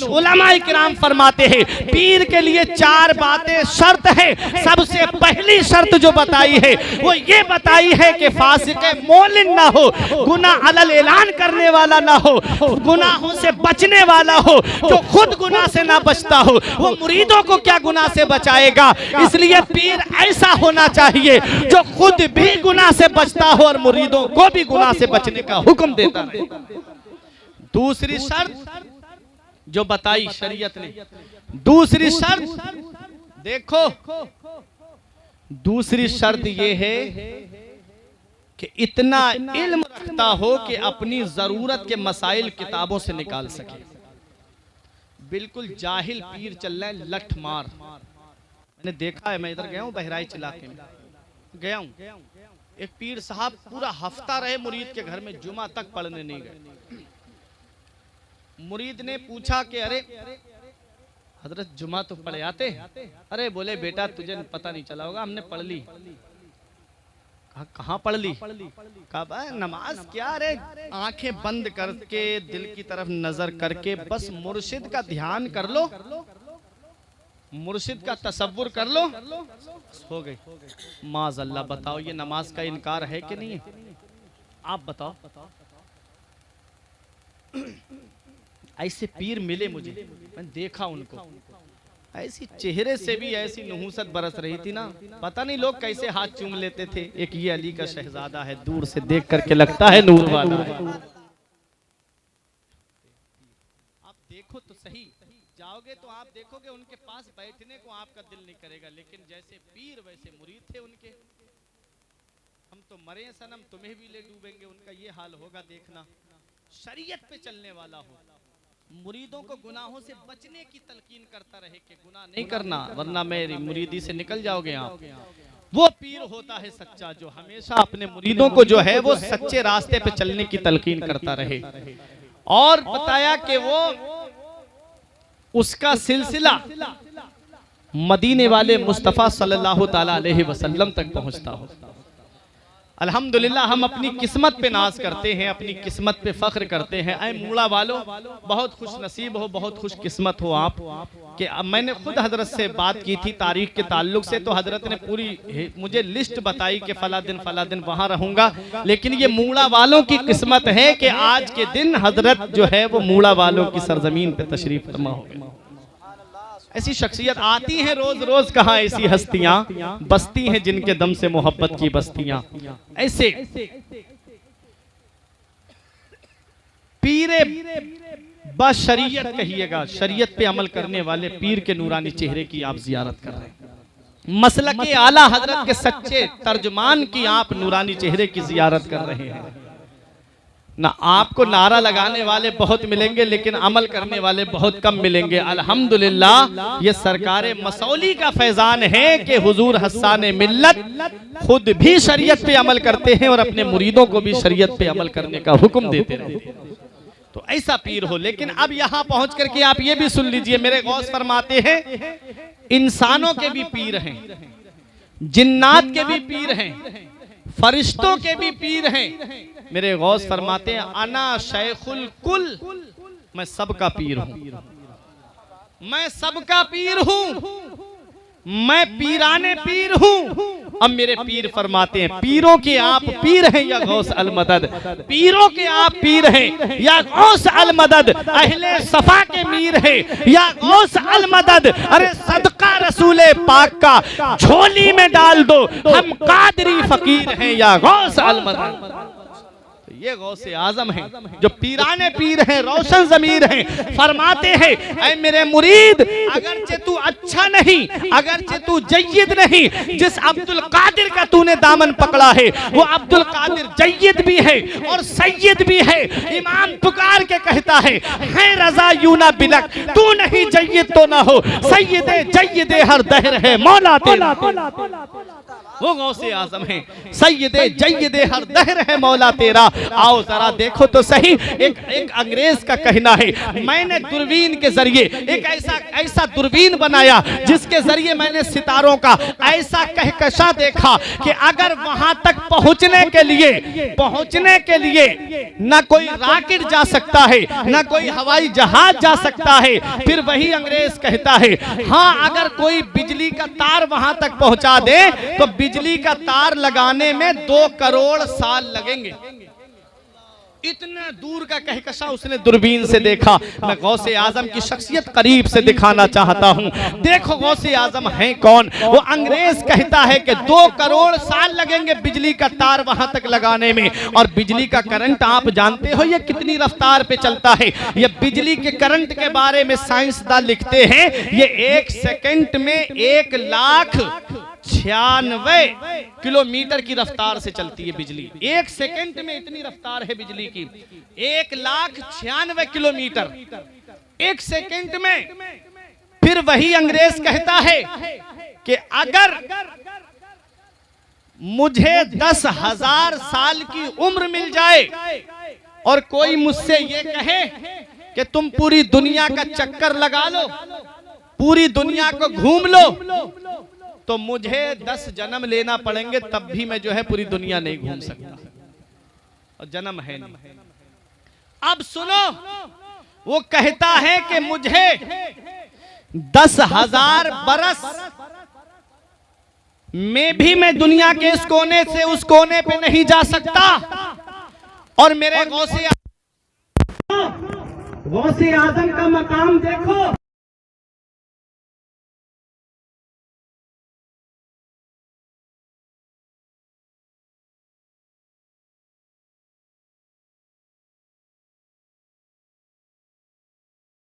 उलमाए किराम फरमाते हैं पीर के लिए 4 बातें शर्त है। सबसे पहली शर्त जो बताई है वो ये बताई है कि फासिक मोलिन ना हो, गुनाह अलल ऐलान करने वाला ना हो, गुनाहों से बचने वाला हो। जो खुद गुनाह से ना बचता हो वो मुरीदों को क्या गुनाह से बचाएगा। इसलिए पीर ऐसा होना चाहिए जो खुद भी गुनाह से बचता हो और मुरीदों को भी गुनाह से बचने का हुक्म देता है। दूसरी शर्त जो बताई शरीयत ने, दूसरी शर्त देखो, दूसरी शर्त ये है कि इतना इल्म रखता हो कि अपनी जरूरत के मसाइल किताबों से निकाल सके। बिल्कुल जाहिल पीर चल रहे हैं लठ मार। मैंने देखा है, मैं इधर गया हूँ बहराइच इलाके में गया हूँ, एक पीर साहब पूरा हफ्ता रहे मुरीद के घर में, जुमा तक पढ़ने नहीं गए। मुरीद ने पूछा कि अरे हजरत जुमा तो पढ़े आते? अरे बोले बेटा तुझे पता नहीं चला होगा, हमने पढ़ ली। कहाँ पढ़ ली? कहा नमाज क्या रे, आंखें बंद करके दिल की तरफ नजर करके बस मुर्शिद का ध्यान कर लो, मुर्शिद का तसव्वुर कर लो, हो गई। माज़अल्लाह बताओ ये नमाज का इनकार है कि नहीं है? आप बताओ। ऐसे पीर मिले मुझे, मैंने देखा उनको, ऐसी चेहरे से भी ऐसी नहुसत बरस रही थी ना, पता नहीं लोग कैसे हाथ चूम लेते थे। एक ये अली का शहजादा है, दूर से देख करके लगता है नूर वाला है। आप देखो तो सही, जाओगे तो आप देखोगे उनके पास बैठने को आपका दिल नहीं करेगा, लेकिन जैसे पीर वैसे मुरीद थे उनके। हम तो मरे सनम तुम्हें भी ले डूबेंगे, उनका ये हाल होगा देखना। शरीयत पे चलने वाला हो, मुरीदों को गुनाहों से बचने की तलकीन करता रहे कि गुनाह नहीं करना वरना मेरी मुरीदी से निकल जाओगे आप। वो पीर होता है सच्चा जो हमेशा अपने मुरीदों को जो है वो सच्चे रास्ते पे चलने की तलकीन करता रहे। और बताया कि वो उसका सिलसिला मदीने वाले मुस्तफ़ा सल्लल्लाहु ताला अलैहि वसल्लम तक पहुंचता हो। अल्हम्दुलिल्लाह हम अपनी किस्मत पे नाज करते हैं, अपनी किस्मत पे फख्र करते हैं। ऐ मूड़ा वालों, बहुत खुश नसीब हो, बहुत खुश किस्मत हो आप कि मैंने खुद हजरत से बात की थी तारीख के ताल्लुक से, तो हजरत ने पूरी मुझे लिस्ट बताई कि फला दिन वहाँ रहूंगा। लेकिन ये मूड़ा वालों की किस्मत है कि आज के दिन हजरत जो है वो मूड़ा वालों की सरजमीन पे तशरीफ फरमा हो गए। ऐसी शख्सियत आती हैं रोज रोज, कहाँ ऐसी हस्तियां बसती हैं जिनके दम से मोहब्बत की बस्तियां। ऐसे पीरे बशरीयत कहिएगा, शरीयत पे अमल करने वाले पीर के नूरानी चेहरे की आप जियारत कर रहे हैं। मसलके आला हजरत के सच्चे तर्जुमान की आप नूरानी चेहरे की जियारत कर रहे हैं। ना आपको नारा लगाने वाले बहुत मिलेंगे लेकिन अमल करने वाले बहुत कम मिलेंगे। अल्हम्दुलिल्लाह ये सरकारे मसौली का फैजान है कि हुजूर हस्साने मिल्लत खुद भी शरीयत पे अमल करते हैं और अपने मुरीदों को भी शरीयत पे अमल करने का हुक्म देते रहते हैं। तो ऐसा पीर हो। लेकिन अब यहाँ पहुंच करके आप ये भी सुन लीजिए, मेरे गौस फरमाते हैं इंसानों के भी पीर हैं, जिन्नात के भी पीर हैं, फरिश्तों के भी पीर हैं। मेरे गौस फरमाते हैं अना शेखुल कुल, मैं सबका पीर हूं, मैं सबका पीर हूं, मैं पीराने पीर हूं। अब मेरे पीर फरमाते हैं पीरों के आप पीर हैं या गौस अल मदद, पीरों के आप पीर हैं या गौस अल मदद, अहले सफा के मीर हैं या गौस अल मदद। अरे सदका रसूले पाक का झोली में डाल दो, हम कादरी फकीर हैं या गौस अल मदद। ये गौसे आजम हैं जो पीराने पीर हैं, रोशन जमीर हैं। फरमाते हैं ऐ मेरे मुरीद, अगरचे तू अच्छा नहीं, अगरचे तू जय्यद नहीं, जिस अब्दुल कादिर का तूने दामन पकड़ा है वो अब्दुल कादिर जय्यद भी है और सैयद भी है। इमाम पुकार के कहता है रजा यूना बिलक, तू नहीं जय्यद तो ना हो, सैयदे जय्यदे हर दहर है मौला तेरा। वो गौसे आजम है, सैयदे जय्यदे हर दहर है मौला तेरा। आओ जरा देखो तो सही, एक अंग्रेज का कहना है मैंने दूरबीन के जरिए एक ऐसा दूरबीन बनाया जिसके जरिए मैंने सितारों का ऐसा कहकशा देखा कि अगर वहां तक पहुंचने के लिए ना कोई रॉकेट जा सकता है, ना कोई हवाई जहाज जा सकता है। फिर वही अंग्रेज कहता है हाँ अगर कोई बिजली का तार वहां तक पहुंचा दे तो बिजली का तार लगाने में 2 करोड़ साल लगेंगे। इतने दूर का कहकशा उसने दूरबीन से देखा। मैं गौसे आजम की शख्सियत करीब से दिखाना चाहता हूं। देखो गौसे आजम हैं कौन। वो अंग्रेज कहता है कि 2 करोड़ साल लगेंगे बिजली का तार वहां तक लगाने में। और बिजली का करंट आप जानते हो ये कितनी रफ्तार पे चलता है। ये बिजली के करंट के बारे में साइंसदान लिखते हैं ये 1 सेकंड में 1 96 किलोमीटर की रफ्तार से चलती है बिजली। 1 सेकंड में इतनी रफ्तार है बिजली की, 1,96,000 किलोमीटर 1 सेकंड में। फिर वही अंग्रेज कहता है कि अगर मुझे 10,000 साल की उम्र मिल जाए और कोई मुझसे ये कहे कि तुम पूरी दुनिया का चक्कर लगा लो, पूरी दुनिया को घूम लो, तो मुझे 10 जन्म लेना पड़ेंगे, तब भी मैं जो है पूरी दुनिया नहीं घूम सकता, और जन्म है नहीं। अब सुनो, वो कहता है कि मुझे 10,000 बरस में भी मैं दुनिया के इस कोने से उस कोने पे नहीं जा सकता, और मेरे गौसे आजम का मकाम देखो,